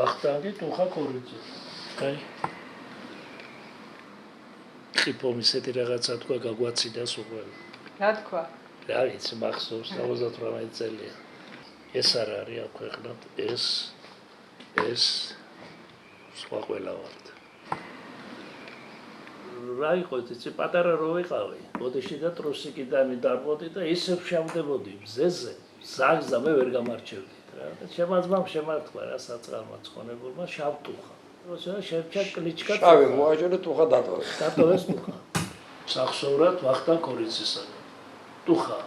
ვახტანგი ტუხა კორიძე. აი. ტიპომ ისეთი რაღაცა თქვა გაგვაცინდა სულ. რა თქვა? რა ვიცი, მახსოვს 78 წელია. ეს არ არის აქ ქვეყნად, ეს სხვა ყველა ვართ. რა იყო იცი, პატარა რო ვიყავი, ბოდიში და ტრუსიკიდან დავყოდი და ისე ვშავდებოდი მზეზე, ზაგზა მე ვერ გამარჩევდით რა. და შემაძმამ შემართვა რა საწყალმა ცხონებულმა შავტუხა. როცა შეჭა კლიჩკა. შავი მოაჭრე ტუხა დატოვეს. დატოვეს ტუხა. სახსოვრად ვახტანგ კორიძისა. ტუხა.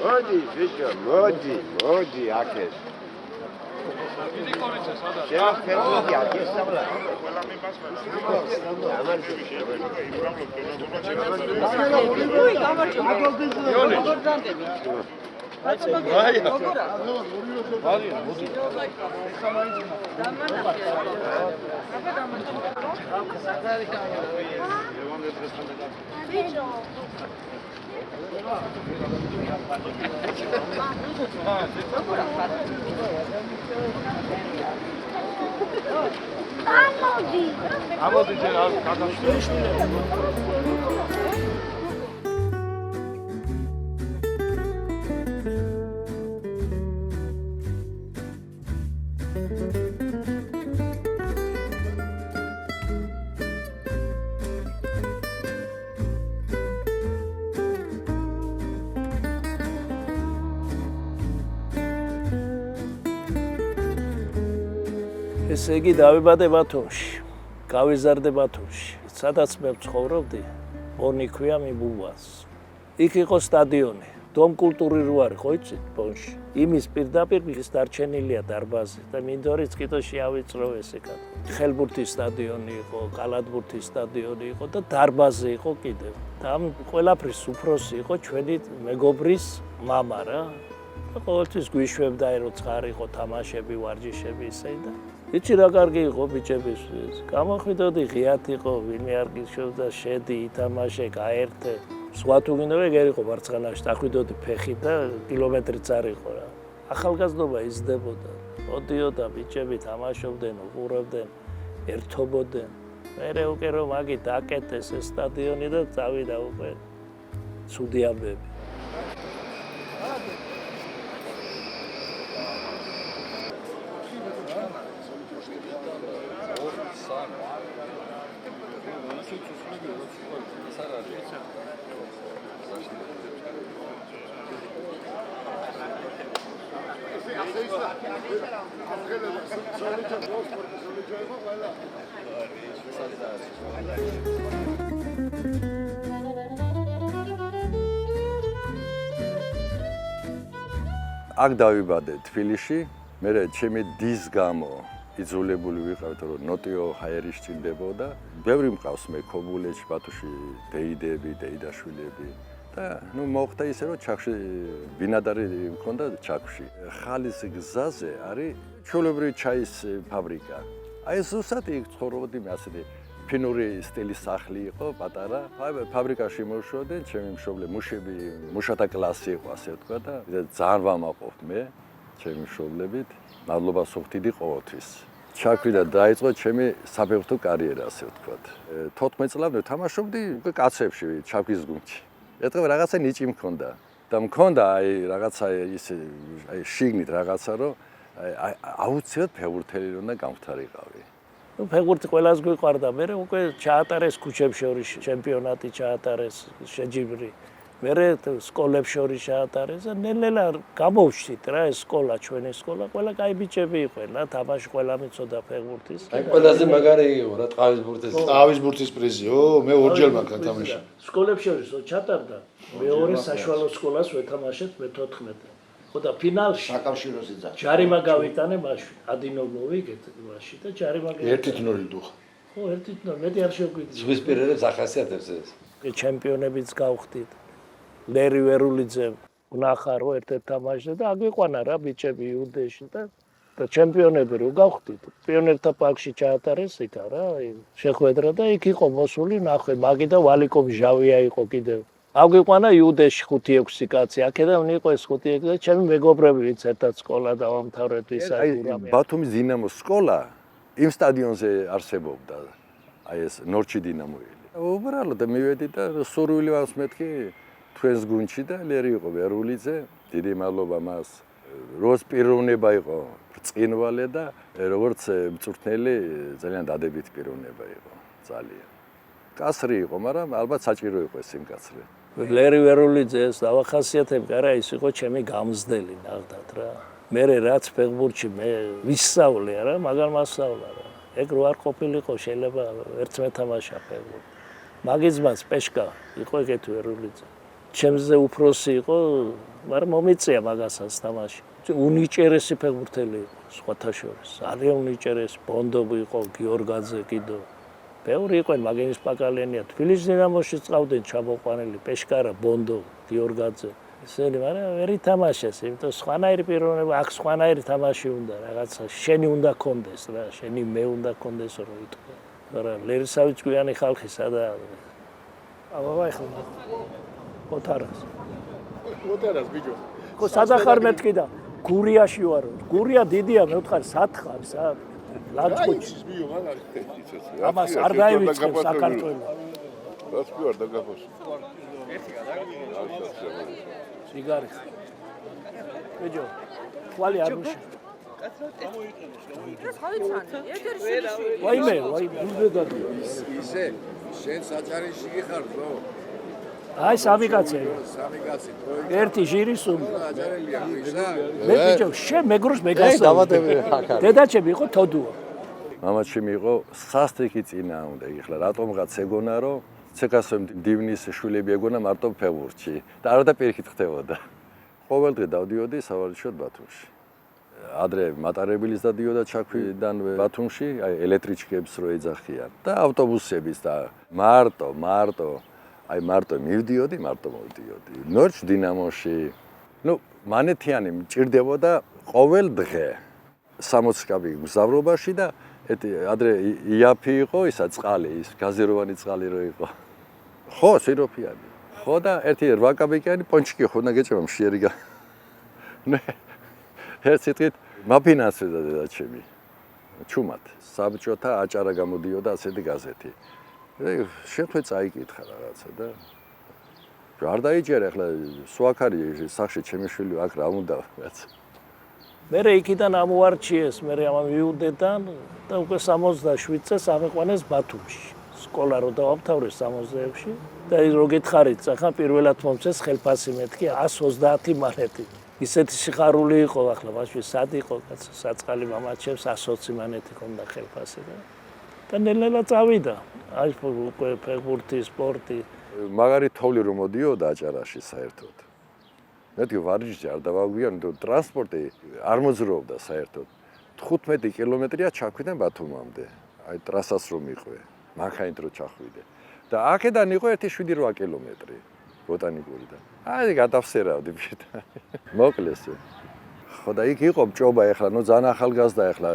მოდი, ბიჭო, მოდი, აქეთ. შეახერხებოდი აგესწავლა. ყველა მიმასმენა. უი, გამარჯობა. გორდანდები. ამოდი ჯერ გადაშვილე. ესე იგი დავიბადე ბათუმში, გავიზარდე ბათუმში. სადაც მე ვცხოვრობდი, ორნიქვია მიბულვას. იქ იყო სტადიონი, დომ კულტური რო არის, ხო იცით, ბონში. იმის პირდაპირ ის დარჩენილია დარბაზი და მინდორიც კიდოში ავიწრო ესე კაც. ხელბურთის სტადიონი იყო, კალათბურთის სტადიონი იყო და დარბაზი იყო კიდევ. და ამ ყველაფრის უფროსი იყო ჩვენი მეგობრის მამა რა. და ყოველთვის გვიშვებდა რომ ცხარი იყო თამაშები, ვარჯიშები ისე და იცი რა კარგი იყო ბიჭებისთვის. გამოხვიდოდი ღიათ იყო, ვინმე არ გიშოვდა, შედი, ითამაშე, გაერთე. სხვა თუ გინდა ეგ იყო მარცხანაში, დახვიდოდი ფეხით და კილომეტრიც არ იყო რა. ახალგაზრდობა იზრდებოდა. მოდიოდა ბიჭები თამაშობდნენ, უყურებდნენ, ერთობოდნენ. მერე უკვე რომ მაგით აკეთეს ეს სტადიონი და წავიდა უკვე ცუდი ამბები. აქ დავიბადე თბილისში, მე ჩემი დის გამო იძულებული ვიყავით რომ ნოტიო ჰაერი სჭირდებოდა. ბევრი მყავს მეკობულეთში, ბათუმში დეიდები, დეიდაშვილები და ნუ მოხდა ისე რომ ჩახში ბინადარი მქონდა ჩაქვში. ხალის გზაზე არის ჩვეულებრივი ჩაის ფაბრიკა. აი ზუსტად იქ ცხოვრობდი მე ასეთი ფინური სტილის სახლი იყო, პატარა. ფაბრიკაში მოვშორდნენ, ჩემი მშობლები, მუშები, მუშათა კლასი იყო ასე ვთქვა და ძალიან ვამაყობთ მე ჩემი მშობლებით. მადლობა სუხთიდი ყოველთვის. ჩაქვიდა დაიწყო ჩემი საფეხბურთო კარიერა ასე ვთქვათ. 14 წლამდე თამაშობდი უკვე კაცებში ჩაქვის გუნდში. ეტყობა რაღაცა ნიჭი მქონდა და მქონდა აი რაღაცა ისე აი შიგნით რაღაცა რომ აი აუცილებლად ფეხბურთელი უნდა გამختارიყავი. ნუ ფეხბურთი ყველას გვიყვარდა, მე უკვე ჩაატარეს ქუჩებს შორის ჩემპიონატი ჩაატარეს შეჯიბრი. მერე სკოლებს შორის ჩაატარეს და ნელ-ნელა გამოვშით რა ეს სკოლა, ჩვენი სკოლა, ყველა კაი ბიჭები იყვნენ რა, თამაში ყველა მიცოდა ფეხბურთის. აი ყველაზე მაგარი იყო რა ტყავისბურთის პრიზიო, მე ორჯერ მაგ თამაში. სკოლებს შორის ჩატარდა, მეორე საშუალო სკოლას ვეთამაშეთ მე-14. ხო და ფინალში საკავშიროზე ძა. ჯარიმა გავიტანე მაშინ, ადინოგლოვი მაშინ და ჯარიმა 1-0 დუხა. ხო 1-0, მეტი არ შეგვიძლია. ზღვისპირელებს ახასიათებს ეს. ჩემპიონებიც გავხდით. ლერი ვერულიძე ვნახა რომ ერთ-ერთ თამაშზე და აგვიყვანა რა ბიჭები იუდეში და ჩემპიონები რო გავხდით. პიონერთა პარკში ჩაატარეს იქა რა, შეხვედრა და იქ იყო მოსული ნახვე, მაგი და ვალიკობ ჟავია იყო კიდევ. აგვიყვანა იუდეში 5-6 კაცი, აქედან იყო ეს 5-6 და ჩემი მეგობრები ვინც ერთად სკოლა დავამთავრეთ ვისა აი ბათუმის დინამოს სკოლა იმ სტადიონზე არსებობდა. აი ეს ნორჩი დინამოელი. უბრალოდ მივედი და სურვილი ვავს მეთქი თქვენს გუნდში და ლერი იყო ვერულიძე, დიდი მადლობა მას. როს პიროვნება იყო ბრწყინვალე და როგორც მწვრთნელი ძალიან დადებითი პიროვნება იყო ძალიან. კასრი იყო, მაგრამ ალბათ საჭირო იყო ეს სიმკაცრე. ლერი ვერულიძეს დავახასიათებ, არა ის იყო ჩემი გამზდელი ნახდათ რა. მე რაც ფეხბურთში მე ვისწავლე რა, მაგარ მასწავლა რა. ეგ რო არ ყოფილიყო შეიძლება ერთ მეთამაშა ფეხბურთი. მაგის ძმაც პეშკა იყო ეგეთ ვერულიძე. ჩემზე უფროსი იყო, მაგრამ მომიწია მაგასაც თამაში. უნიჭერესი ფეხბურთელი იყო სხვათა შორის. ძალიან უნიჭერესი, ბონდობი იყო, გიორგაძე კიდო. ბევრი იყვნენ, მაგენის პაკალენია, თბილისის დინამოში წავდნენ ჩამოყვანილი, პეშკარა, ბონდო, გიორგაძე. ისინი, მაგრამ ვერ ითამაშეს, იმიტომ სხვანაირი პიროვნება, აქ სხვანაირი თამაში უნდა, რაღაცა შენი უნდა კონდეს რა, შენი მე უნდა კონდეს რომ იტყვე. მაგრამ ლერისავით გვიანი ხალხი სადა აბა ეხლა ოთარას. მოტერას ბიჭო. ხო სადა ხარ მეთქი და გურიაში ვარ. გურია დიდია, მე ვთქარ სათხარ, სად? ლანჩხუთში. ბიჭო, მაგარი. ამას არ დაივიწყებ საქართველოს. რას ვარ დაგაფოს. სიგარი. ბიჭო, თვალი არ მუშა. ვაიმე, ვაიმე, დედა. ისე შენ საჭარიში გიხარ ხო? აი სამი კაცი. სამი კაცი თქო. ერთი ჟირისუმი. აჭარელია ისა. მე ბიჭო, შენ მეგროს მეგასა. დედაჩემი იყო თოდუა. მამაჩემი იყო სასტიკი წინა უნდა იხლა რატომღაც ეგონა რომ ცეკასომ დივნის შვილები ეგონა მარტო ფეხბურთში და არა პირიქით ხდებოდა. ყოველდღე დავდიოდი სავარჯიშოდ ბათუმში. ადრე მატარებლის დადიოდა ჩაქვიდან ბათუმში, აი ელექტრიჩკებს რო ეძახიან და ავტობუსების და მარტო მივდიოდი, მარტო მოვდიოდი. ნორჩ დინამოში. ნუ მანეთიანი მჭირდებოდა ყოველ დღე 60 კაბი გზავრობაში და ადრე იაფი იყო ისა წყალი, ის გაზიროვანი წყალი რო იყო. ხო, სიროფიანი. ხო და ერთი 8 კაბიკიანი პონჩიკი ხო და გეჭება მშიერი გა. ნე ერთ სიტყვით მაფინანსდა დედაჩემი. ჩუმად. საბჭოთა აჭარა გამოდიოდა ასეთი გაზეთი. შეხვე წაიკითხა რაღაცა და არ დაიჯერა ახლა სუაქარი სახში ჩემი შვილი აქ რა უნდა რაც. მე იქიდან ამოვარჩიეს, მე ამან ვიუდედან და უკვე 67 წელს ამეყვანეს ბათუმში. სკოლა რო დავამთავრე 66-ში და რო გითხარით, ახლა პირველად მომწეს ხელფასი მეთქი 130 მანეთი. ისეთი სიხარული იყო ახლა მაშინ სად იყო კაცო, საწყალი მამაჩემს 120 მანეთი ჰქონდა ხელფასი და ნელ-ნელა წავიდა. აი უკვე ფეხბურთი, სპორტი. მაგარი თოვლი რომ მოდიოდა აჭარაში საერთოდ. მეთქი ვარჯიში არ დავაგვიან, თუ ტრანსპორტი არ მოძრაობდა საერთოდ. 15 კილომეტრია ჩაქვიდან ბათუმამდე. აი ტრასას რომ იყვე, მანქანით რო ჩახვიდე. და აქედან იყო 1-7-8 კილომეტრი ბოტანიკურიდან. აი გადავსერავდი ფშიტ. მოკლეს. ხო და იქ იყო მჭობა ეხლა, ნუ ძალიან ახალგაზრდა ეხლა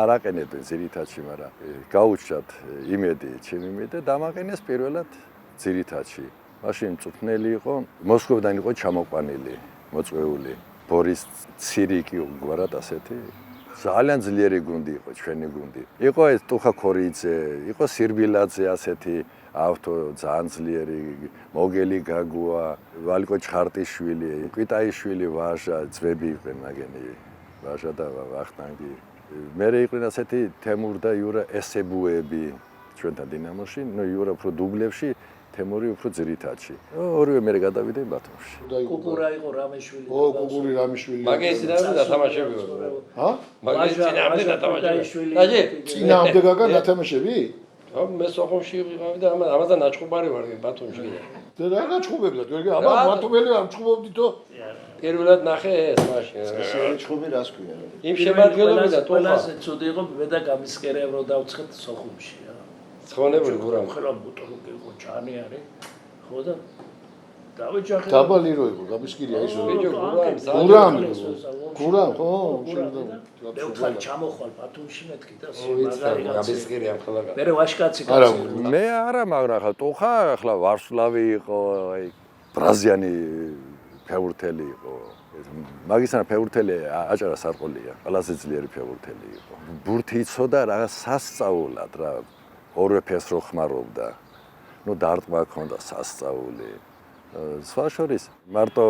არ აყენებენ ძირითადში, მაგრამ გაუჩნდათ იმედი, ჩემი იმედი და დამაყენეს პირველად ძირითადში. მაშინ მწვრთნელი იყო, მოსკოვიდან იყო ჩამოყვანილი, მოწვეული. ბორის ცირიკი უგვარად ასეთი. ძალიან ძლიერი გუნდი იყო ჩვენი გუნდი. იყო ეს ტუხა ქორიძე, იყო სირბილაძე ასეთი ავტო ძალიან ძლიერი, მოგელი გაგუა, ვალიკო ჩხარტიშვილი, კვიტაიშვილი ვაჟა, ძვები იყვნენ მაგენი, ვაჟა და ვახტანგი. მერე იყვნენ ასეთი თემურ და იურა ესებუები ჩვენთან დინამოში, ნუ იურა უფრო დუბლებში, თემური უფრო ძირითადში. ორივე მერე გადავიდნენ ბათუმში. კუკურა იყო რამეშვილი. ო, კუკური რამიშვილი. მაგის წინამდე დათამაშები ვარ. ჰა? მაგის წინამდე დათამაშები. დაჟე, წინამდე გაგა დათამაშები? ხო, მე სოხუმში ვიყავი და ამაზე ნაჭყუბარი ვარ ბათუმში კიდე. და რა გაჭყუბებდათ? ვერგე აბა ბათუმელი არ მჭყუბობდითო? პირველად ნახე ეს მაშინ. ჩხუბი რას ქვია? იმ შემადგენლობიდან ტუხა. ყველაზე ცუდი იყო მე და გამისკერე რო დავცხეთ სოხუმში რა. ცხონებული გურამ. ხელა ბუტონი იყო ჩანი არის. ხო და დავიჯახე. დაბალი რო იყო, გამისკირია ის რო. ბიჭო, გურამი. გურამ, ხო, მე ვთქვი ჩამოხვალ ბათუმში მეთქი და მაგარი გამისკირი ამ ხელა. მე ვაშკაცი არა, კაცი. მე არა, მაგრამ ახლა ტუხა, ახლა ვარსლავი იყო, აი ბრაზიანი ფეხბურთელი იყო. მაგისთან ფეხბურთელი აჭარა სარყოლია, ყველაზე ძლიერი ფეხბურთელი იყო. ბურთი იცოდა რაღაც სასწაულად რა, ორივე ფეხს რო ხმარობდა. ნუ დარტყმა ჰქონდა სასწაული. სხვა შორის მარტო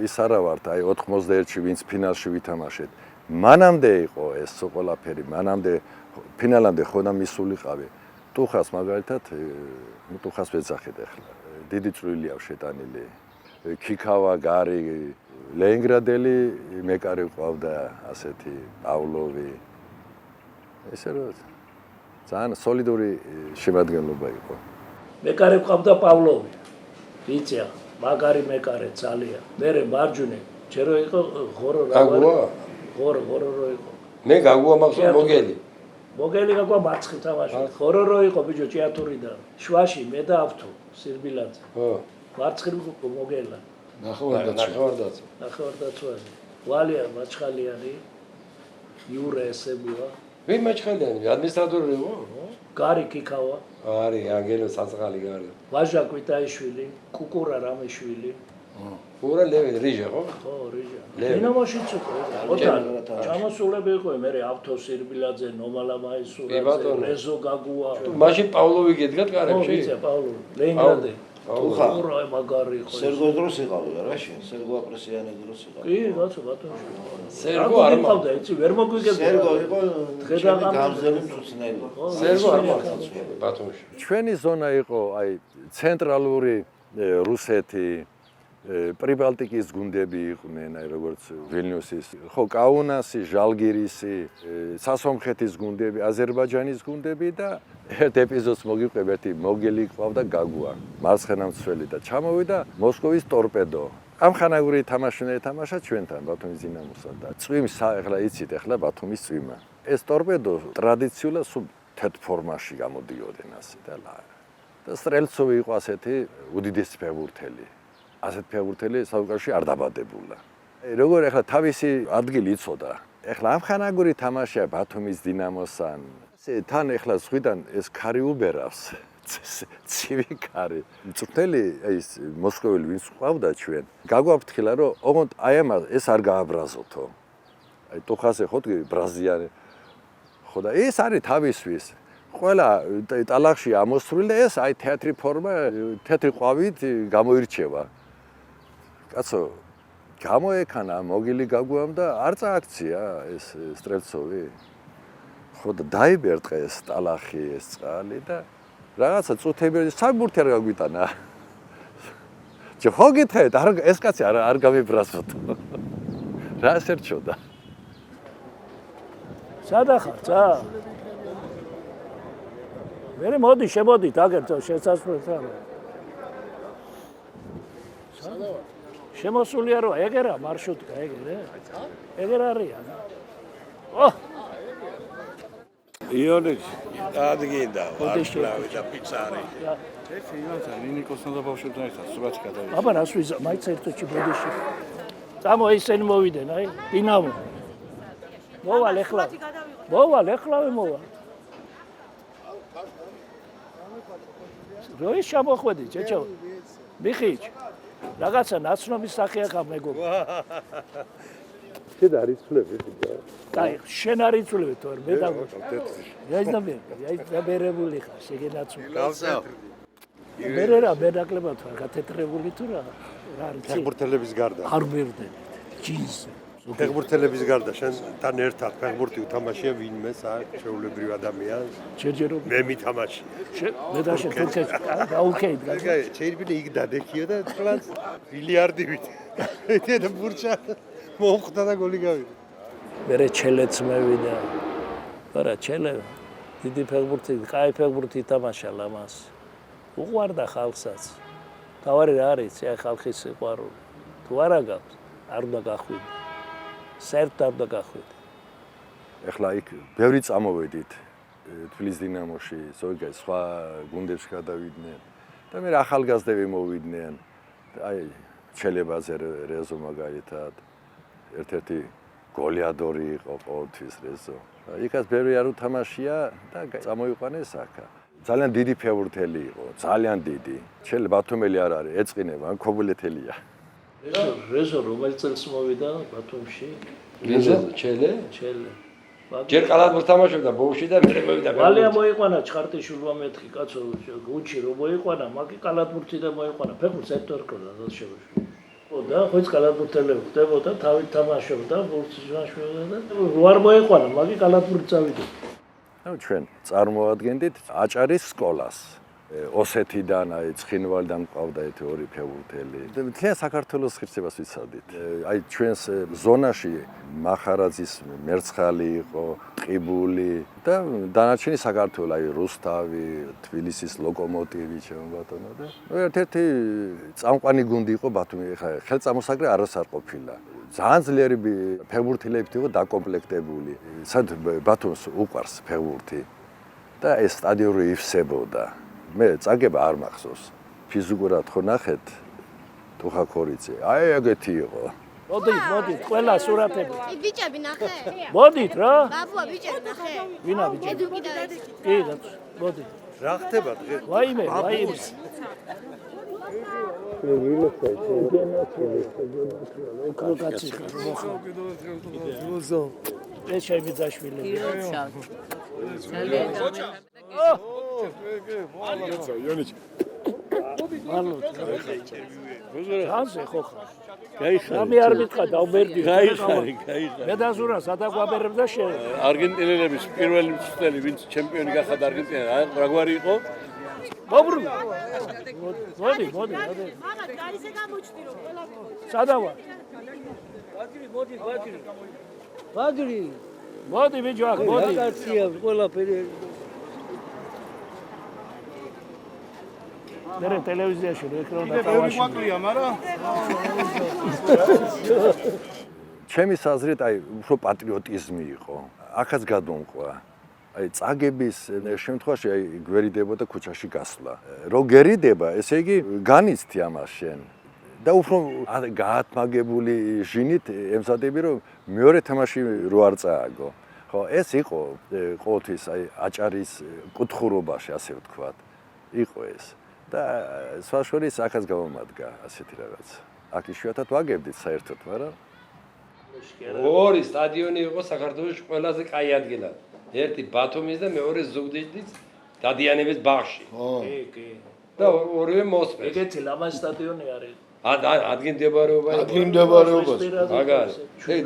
ის არა ვართ, აი 91-ში ვინც ფინალში ვითამაშეთ. მანამდე იყო ეს ყველაფერი, მანამდე ფინალამდე ხოდა მისულიყავი. ტუხას მაგალითად, ნუ ტუხას ვეძახეთ ახლა. დიდი წვლილია შეტანილი. ქიქავა, გარი, ლენინგრადელი მეკარე ყავდა ასეთი პავლოვი. ესე რომ ძალიან სოლიდური შემადგენლობა იყო. მეკარე ყავდა პავლოვი. ვიცია, მაგარი მეკარე ძალიან. მე მარჯვნე, ჯერო იყო ღორო რა. ღორო რო იყო. მე გაგუა მაქვს მოგელი. მოგელი გაგუა მარცხი თამაში. ღორო რო იყო ბიჭო ჭიათურიდან. შვაში მე და ავთო სირბილაძე. ხო. მარცხი მოგელა. ნახევარდაცვა. ნახევარდაცვაზე. ვალია მაჩხალიანი. იურე ესებუა. ვინ მაჩხალიანი? ადმინისტრატორი იყო? გარი ქიქავა. არის, ანგელო საწღალი გარი. ვაჟა კვიტაიშვილი, კუკურა რამეშვილი. ურა ლევი რიჟა ხო? ხო, რიჟა. დინამოშიც იყო. ოთან ჩამოსულები იყო მე ავთო სირბილაძე, ნომალა მაისურაძე, რეზო გაგუა. მაშინ პავლოვი გედგათ კარებში? ხო, ვიცი, პავლოვი. ლენინგრადე. ურა მაგარი იყო. სერგო დროს იყავი რა შენ, სერგო აპრესიანი დროს იყავი. კი, ბაცო, ბატონო. სერგო არ მყავდა, იცი, ვერ მოგვიგებდა. სერგო იყო დღედაღამე გამზელი მწუწნელი. სერგო არ მაქვს ბათუმში. ჩვენი ზონა იყო აი ცენტრალური რუსეთი, პრიბალტიკის გუნდები იყვნენ, აი როგორც ვილნიუსის, ხო, კაუნასი, ჟალგირისი, სასომხეთის გუნდები, აზერბაიჯანის გუნდები და ერთ ეპიზოდს მოგიყვებ, ერთი მოგელი ყავდა გაგუა, მარცხენა მცველი და ჩამოვიდა მოსკოვის ტორპედო. ამხანაგური თამაშნე თამაშა ჩვენთან ბათუმის დინამოსა და წვიმს ახლა იცით, ახლა ბათუმის წვიმა. ეს ტორპედო ტრადიციულად სულ თეთრ ფორმაში გამოდიოდნენ ასე და და სტრელცოვი იყო ასეთი უდიდესი ფეხბურთელი. ასეთ ფეხბურთელი საუკეთესო არ დაბადებულა. როგორ ახლა თავისი ადგილი იცოდა. ახლა ამხანაგური თამაშია ბათუმის დინამოსთან. თან ახლა ზღვიდან ეს ქარი უბერავს. ცივი ქარი. მწვრთნელი ის მოსკოველი ვინც ყავდა ჩვენ. გაგვაფრთხილა რომ ოღონდ აი ამას ეს არ გააბრაზოთო. აი ტუხაზე ხოთი ბრაზიანი. ხო და ეს არის თავისთვის. ყველა ტალახში ამოსრული და ეს აი თეატრი ფორმა, თეთრი ყვავით გამოირჩევა. კაცო, გამოექანა მოგილი გაგუამ და არ წააქცია ეს სტრელცოვი. ხო და დაიბერტყა ეს ტალახი, ეს წყალი და რაღაცა წუთები საბურთი არ გაგვიტანა. ჯო ხო გითხეთ, ეს კაცი არ გამიბრაზოთ. რა შერჩოდა? სადახარ, ცა? მე მოდი, შემოდი, დაგერთო შესაძლოა. შემოსულია რა, ეგერა მარშრუტკა, ეგერა. ეგერ არიან. ო! იონექ ადგინდა ვარსკვლავი და პიცარი. ეს იონექ ნინიკოსთან და ბავშვებთან ერთად სურათი გადავიდა. აბა რას ვიზა, მაინც ერთში ბოდიში. წამო ისინი მოვიდნენ, აი, დინამო. მოვალ ეხლა. მოვალ ეხლავე მოვალ. როის შემოხვედი, ჩეჩო. მიხიჭ. რაღაცა ნაცნობის სახე ახლა მეგობ. შენ არის ცვლები ხიდა. აი, შენ არის ცვლები თორ მე დაგო. აი დაბერებული ხარ, შეგენაცული. გავსა. მე რა ბედაკლებად ვარ, გათეთრებული თუ რა. რა არის? ფეხბურთელების გარდა. არ მერდენ. ჯინს. ფეხბურთელების გარდა შენ თან ერთად ფეხბურთი უთამაშია ვინმე საჩვეულებრივ ადამიანს. ჯერჯერობით. მე მითამაშია. მე და შენ თურქეთში. ოკეი, შეიძლება იქ დადექიო და თლაც ბილიარდივით. ეთე და ბურჩა მოხდა და გოლი გავიდა. მე ჩელეც მევიდა. არა, ჩელე დიდი ფეხბურთი, კაი ფეხბურთი ითამაშა ლამას. უყვარდა ხალხსაც. თავარი რა არის, აი ხალხის სიყვარული. თუ არა გაქვს, არ უნდა გახვიდე. საერთოდ არ უნდა გახვიდე. ეხლა იქ ბევრი წამოვედით თბილისის დინამოში, ზოგადად სხვა გუნდებში გადავიდნენ და მე ახალგაზრდები მოვიდნენ აი ჩელებაზე რეზო მაგალითად ერთ-ერთი გოლიადორი იყო ყოველთვის რეზო. იქაც ბევრი არ უთამაშია და წამოიყვანეს აქა. ძალიან დიდი ფეხბურთელი იყო, ძალიან დიდი. ჩელე ბათუმელი არ არის, ეწყინება, ქობულეთელია. რეზო რომელ წელს მოვიდა ბათუმში? რეზო ჩელე? ჩელე. ჯერ კალათბურთს თამაშობდა ბოუში და მე მოვიდა. მალე მოიყვანა ჩხარტიშვილმა მეთქი კაცო გუჩი რომ მოიყვანა, მაგი კალათბურთი და მოიყვანა. ფეხბურთს ერთ არ ქონდა დაშევაში. და ხოიც კალათბურთელები ხდებოდა, თავით თამაშობდა, ბურთს ვაშველდა და არ მოიყვანა, მაგი კალათბურთს წავიდა. ჩვენ წარმოადგენდით აჭარის სკოლას. ოსეთიდან, აი ცხინვალიდან მყავდა ერთი ორი ფეხბურთელი. მთლიან საქართველოს ღირსებას ვიცავდით. აი ჩვენს ზონაში მახარაძის მერცხალი იყო, ყიბული და დანარჩენი საქართველო, აი რუსთავი, თბილისის ლოკომოტივი ჩემო ბატონო და ერთ-ერთი წამყვანი გუნდი იყო ბათუმი. ხა ხელწამოსაგრე არას არ ყოფილა. ძალიან ძლიერი ფეხბურთელები იყო დაკომპლექტებული. სად ბათუმს უყვარს ფეხბურთი და ეს სტადიონი ივსებოდა. მე წაგება არ მახსოვს. ფიზიკურად ხო ნახეთ თუხა ქორიძე. აი ეგეთი იყო. მოდით, ყველა სურათები. ბიჭები ნახე? მოდით რა. ბაბუა ბიჭები ნახე? ვინა ბიჭები? ედუკი და კი, მოდით. რა ხდება დღეს? ვაიმე. ეს შემიძაშვილები. ხანზე ხო ხარ? გაიხარე. მე არ მითხრა დავბერდი. გაიხარე. მე დაზურა სადაგვაბერებ და შე. არგენტინელების პირველი მწვრთნელი, ვინც ჩემპიონი გახდა არგენტინა, რა გვარი იყო? მობრუნ. მოდი. მაღლა გარიზე გამოჩდი რომ ყველა სადავა? ბადრი. მოდი ბიჭო, აქ მოდი. კაცია ყველაფერი. მე ტელევიზიაში ეკრანი დავაში. ჩემი საზრით აი უფრო პატრიოტიზმი იყო. ახაც გადმომყვა. აი წაგების შემთხვევაში აი გვერიდებოდა ქუჩაში გასვლა. რო გერიდება, ესე იგი განიცდი ამას შენ. და უფრო გაათმაგებული ჟინით ემზადები რომ მეორე თამაში რო არ წააგო. ხო, ეს იყო ყოველთვის აი აჭარის კუთხურობაში, ასე ვთქვათ. იყო ეს. და სხვა შორის ახაც გამომადგა ასეთი რაღაც. აქ იშვიათად ვაგებდით საერთოდ, მაგრამ ორი სტადიონი იყო საქართველოს ყველაზე კაი ადგილად. ერთი ბათუმის და მეორე ზუგდიდის დადიანების ბაღში. კი. და ორივე მოსპეს. ეგეთი ლამაზ სტადიონი არის. ადგილმდებარეობა. აგარი. ეგ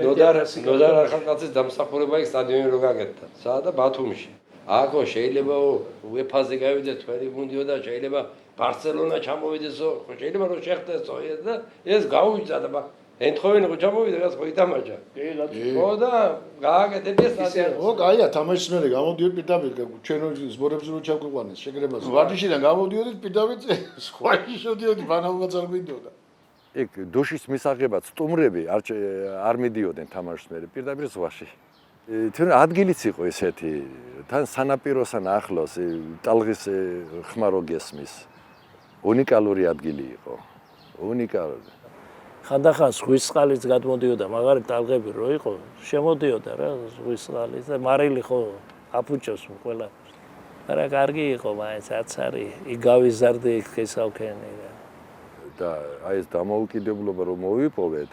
ნოდარ ახალკაცის დამსახურება იქ სტადიონი რო გაკეთდა. სადა ბათუმში. აქო შეიძლება უეფაზე გავიდეთ თქვენი გუნდიო და შეიძლება ბარსელონა ჩამოვიდესო, შეიძლება რომ შეხტესო და ეს გაუვიძა და ეთხოვენ ხო ჩამოვიდა რაც ხო ითამაშა. ხო და გააკეთებია სტადიონი. ო, კაია, თამაშის მერე გამოდიოდ პირდაპირ ჩვენ ზბორებს რო ჩაგვიყვანეს შეკრებას. ვარჯიშიდან გამოდიოდით პირდაპირ სხვაში შევდიოდი ბანაუბაც არ გვინდოდა. ეგ დუშის მისაღებად სტუმრები არ მიდიოდნენ თამაშის მერე პირდაპირ ზღვაში. თუნ ადგილიც იყო ესეთი, თან სანაპიროსთან ახლოს ტალღის ხმარო გესმის. უნიკალური ადგილი იყო. უნიკალური. ხანდახან ზღვის წყალიც გადმოდიოდა, მაგარი ტალღები რო იყო, შემოდიოდა რა ზღვის წყალი და მარილი ხო აფუჭოს ყველა. არა კარგი იყო მაინც აცარი, იგავიზარდი ხესავქენი რა. და აი ეს დამოუკიდებლობა რომ მოვიპოვეთ,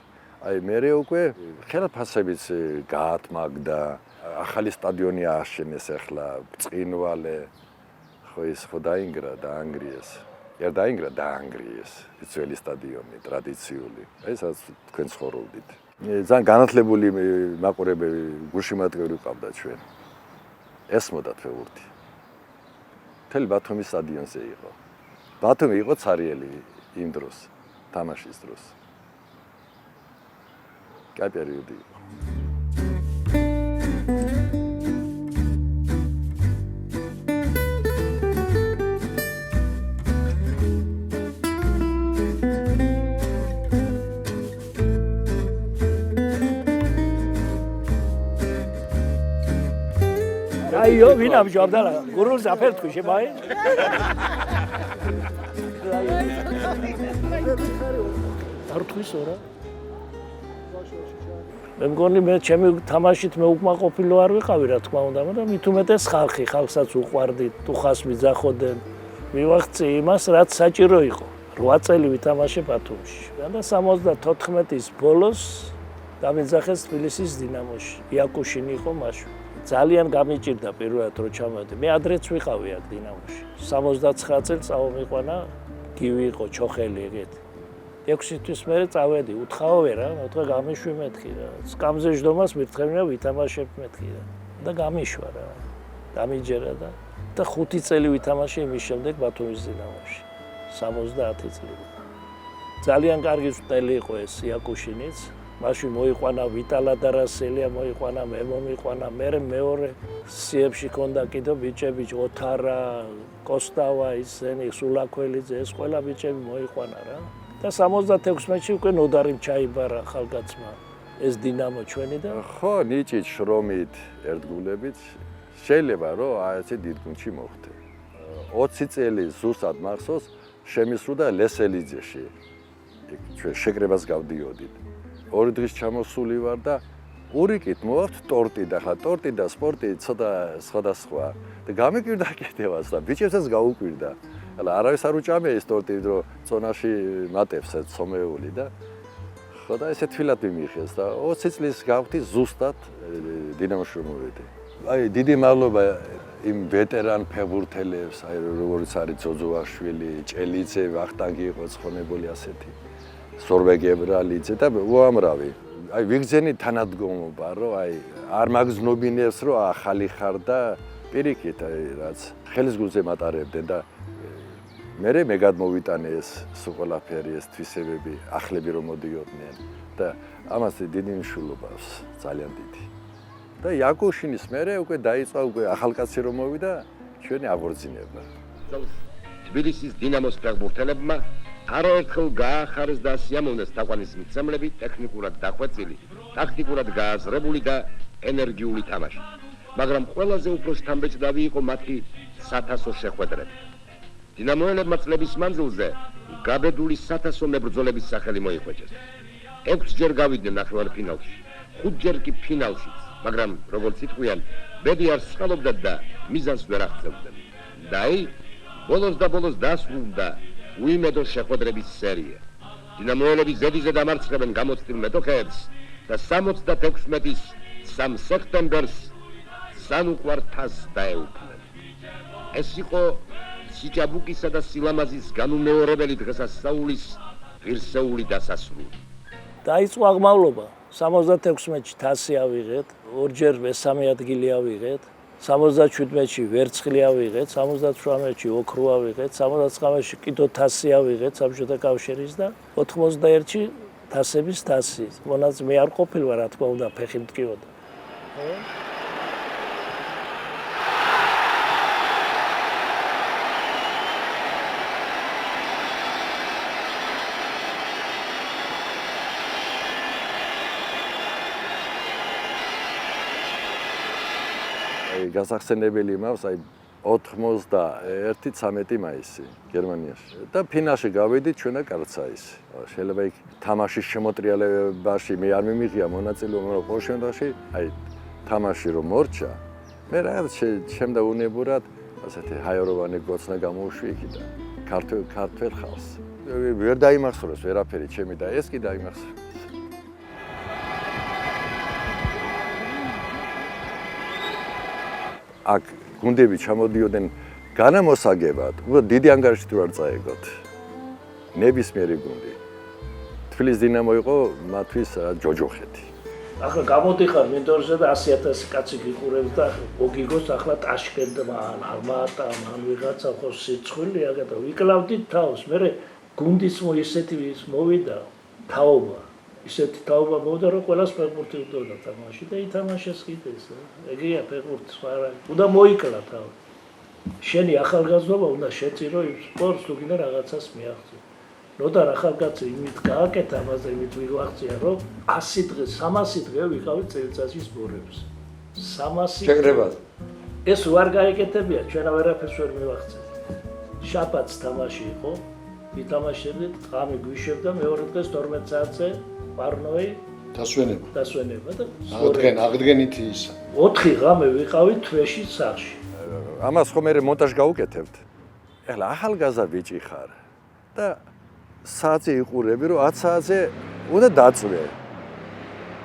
აი მე უკვე ხელფასებიც გაათმაგდა, ახალი სტადიონი ააშენეს ახლა, ბრწყინვალე, ხო ის ხო დაანგრიეს. არ დაინგრა დაანგრიეს ძველი სტადიონი ტრადიციული. ესაც თქვენ ცხოვრობდით. ძალიან განათლებული მაყურებელი გულშემატკივარი ყავდა ჩვენ. ესმოდათ ფეხბურთი. მთელი ბათუმის სტადიონზე იყო. ბათუმი იყო ცარიელი იმ დროს, თამაშის დროს. კაი პერიოდი იყო. აიო, ვინა ბიჭო, აბდალა, გურულს აფერთხი შემაი? ხართვისო რა. მე მგონი მე ჩემი თამაშით მე უკმაყოფილო არ ვიყავი რა თქმა უნდა, მაგრამ მით უმეტეს ხალხსაც უყვარდი, ტუხას ვიძახოდნენ. მივახცე იმას, რაც საჭირო იყო. 8 წელი ვითამაშე ბათუმში. და 74-ის ბოლოს დამიძახეს თბილისის დინამოში. იაკუშინი იყო მაშინ. ძალიან გამიჭირდა პირველად რო ჩამოვედი. მე ადრეც ვიყავი აქ დინამოში. 79 წელს წავმიყვანა, გივი იყო ჩოხელი ეგეთი. 6 თვის მერე წავედი, უთხაოვე რა, მოთხრა გამიშვი მეთქი რა. სკამზე ჯდომას მირთხევნა ვითამაშებ მეთქი რა. და გამიშვა რა. დამიჯერა და 5 წელი ვითამაშე იმის შემდეგ ბათუმის დინამოში. 70 წელი. ძალიან კარგი წელი იყო ეს იაკუშინიც. მაშინ მოიყვანა ვიტალა დარასელია, მოიყვანა მე მომიყვანა, მე მეორე სიებში ქონდა კიდო ბიჭები, ოთარა, კოსტავა, ისენი, სულაქველიძე, ეს ყველა ბიჭები მოიყვანა რა. და 76-ში უკვე ნოდარი ჩაიბარა ხალგაცმა ეს დინამო ჩვენი და ხო, ნიჭით, შრომით, ერთგულებით შეიძლება რომ ასე დიდ გუნდში მოხვდე. 20 წელი ზუსტად მახსოვს შემისრულდა ლესელიძეში. ჩვენ შეკრებას გავდიოდით. 2 დღის ჩამოსული ვარ და ურიკით მოაქვთ ტორტი და ხა ტორტი და სპორტი ცოტა სხვადასხვა. და გამიკვირდა კიდევაც და ბიჭებსაც გაუკვირდა. ალა არავის არ უჭამე ეს ტორტი, რომ წონაში მატებს ცომეული და ხო და ესე თვილად მიმიხეს და 20 წლის გავხდი ზუსტად დინამოში მოვედი. აი დიდი მადლობა იმ ვეტერან ფეხბურთელებს, აი როგორც არის ძოძოაშვილი, ჭელიძე, ვახტანგი იყო ცხონებული ასეთი. სორბე გებრალიძე და უამრავი. აი ვიგზენი თანადგომობა, რომ აი არ მაგზნობინებს, რომ ახალი ხარ და პირიქით აი რაც ხელისგულზე მატარებდნენ და მე გადმოვიტანე ეს ყველაფერი ეს თვისებები, ახლები რომ მოდიოდნენ და ამას დიდი მნიშვნელობა აქვს, ძალიან დიდი. და იაკუშინის მერე უკვე დაიწყო უკვე ახალკაცი რომ მოვიდა ჩვენი აღორძინება. თბილისის დინამოს ფეხბურთელებმა არაერთხელ გაახარეს და სიამოვნეს თაყვანისმცემლები ტექნიკურად დახვეწილი, ტაქტიკურად გააზრებული და ენერგიული თამაში. მაგრამ ყველაზე უფრო შთამბეჭდავი იყო მათი სათასო შეხვედრები. დინამოელებმა წლების მანძილზე გაბედული სათასო მებრძოლების სახელი მოიხვეჭეს. 6 ჯერ გავიდნენ ნახევარფინალში, 5 ჯერ კი ფინალშიც, მაგრამ როგორც იტყვიან, ბედი არ სწყალობდა და მიზანს ვერ აღწევდნენ. და აი, ბოლოს დასრულდა უიმედო შეხვედრების სერია. დინამოელები ზედიზედ ამარცხებენ გამოცდილ მეტოქეებს და 76-ის 3 სექტემბერს სანუყვარ თასს დაეუფლნენ. ეს იყო სიჭაბუკისა და სილამაზის განუმეორებელი დღესასწაულის ღირსეული დასასრული. დაიწყო აღმავლობა. 76-ში თასი ავიღეთ, ორჯერ მესამე ადგილი ავიღეთ, 77-ში ვერცხლი ავიღეთ, 78-ში ოქრო ავიღეთ, 79-ში კიდო თასი ავიღეთ საბჭოთა კავშირის და 91-ში თასების თასი. მონაც მე არ ყოფილვარ, რა თქმა უნდა, ფეხი მტკიოდა. გასახსენებელი მაქვს აი 91-13 მაისი გერმანიაში და ფინალში გავედით ჩვენ და კარცაისი. შეიძლება იქ თამაშის შემოტრიალებაში მე არ მიმიღია მონაწილეობა, მაგრამ ყოველ შემთხვევაში აი თამაში რომ მორჩა, მე რაღაც შემდაუნებურად ასეთი ჰაეროვანი გოცნა გამოუშვი იქიდან ქართველ ხალხს. ვერ დაიმახსოვრეს ვერაფერი ჩემი და ეს კი დაიმახსოვრეს. აქ გუნდები ჩამოდიოდნენ განამოსაგებად, უბრალოდ დიდი ანგარიშით ვარ წაეგოთ. ნებისმიერი გუნდი. თბილისის დინამო იყო მათთვის ჯოჯოხეთი. ახლა გამოდიხარ მინდორზე და 100,000 კაცი გიყურებს და მოგიგოს ახლა ტაშკენტმა ან ალმატა ან ვიღაცა ხო სიცხვილია და ვიკლავდით თავს. მე გუნდის ისეთი მოვიდა თაობა. ისეთი თაობა მოვიდა რომ ყველას ფეხბურთი უდოდა თამაში და ითამაშეს კიდეს. ეგეა ფეხბურთი სხვა რა. უნდა მოიკლა თავი. შენი ახალგაზრდობა უნდა შეწირო იმ სპორტს თუ კიდე რაღაცას მიაღწიო. ნოდარ ახალგაზრდა იმით გააკეთა ამაზე იმით ვიღწია რომ 100 დღე 300 დღე ვიყავით წელიწადში სპორტებს. 300 შეკრებად. ეს უარ გაიკეთებია, ჩვენ ვერაფერს ვერ მივახცეთ. შაბათს თამაში იყო, ვითამაშებდით, ღამე გვიშევდა, მეორე დღეს 12 საათზე პარნოი დასვენება და აღდგენითი ისა. 4 ღამე ვიყავით თვეში სახლში. ამას ხომ მე მონტაჟ გავუკეთებთ. ეხლა ახალგაზრდა ბიჭი ხარ და საათზე იყურები, რომ 10 საათზე უნდა დაწვე.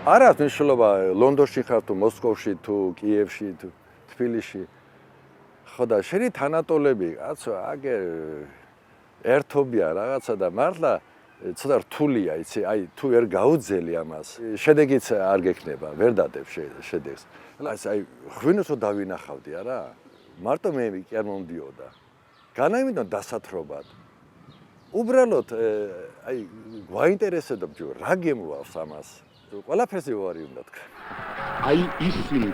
არ აქვს მნიშვნელობა ლონდონში ხარ თუ მოსკოვში თუ კიევში თუ თბილისში. ხო და შენი თანატოლები, კაცო, აგერ ერთობია რაღაცა და მართლა ცოტა რთულია, იცი, აი თუ ვერ გაუძელი ამას, შედეგიც არ გექნება, ვერ დადებ შედეგს. აი ღვინოსო დავინახავდი არა? მარტო მე კი არ მომდიოდა. განაიმედო დასათრობად. უბრალოდ აი გვაინტერესებდა ბიჭო, რა გემოავს ამას? ყველაფერზე ვარი უნდა თქვა. აი ისინი,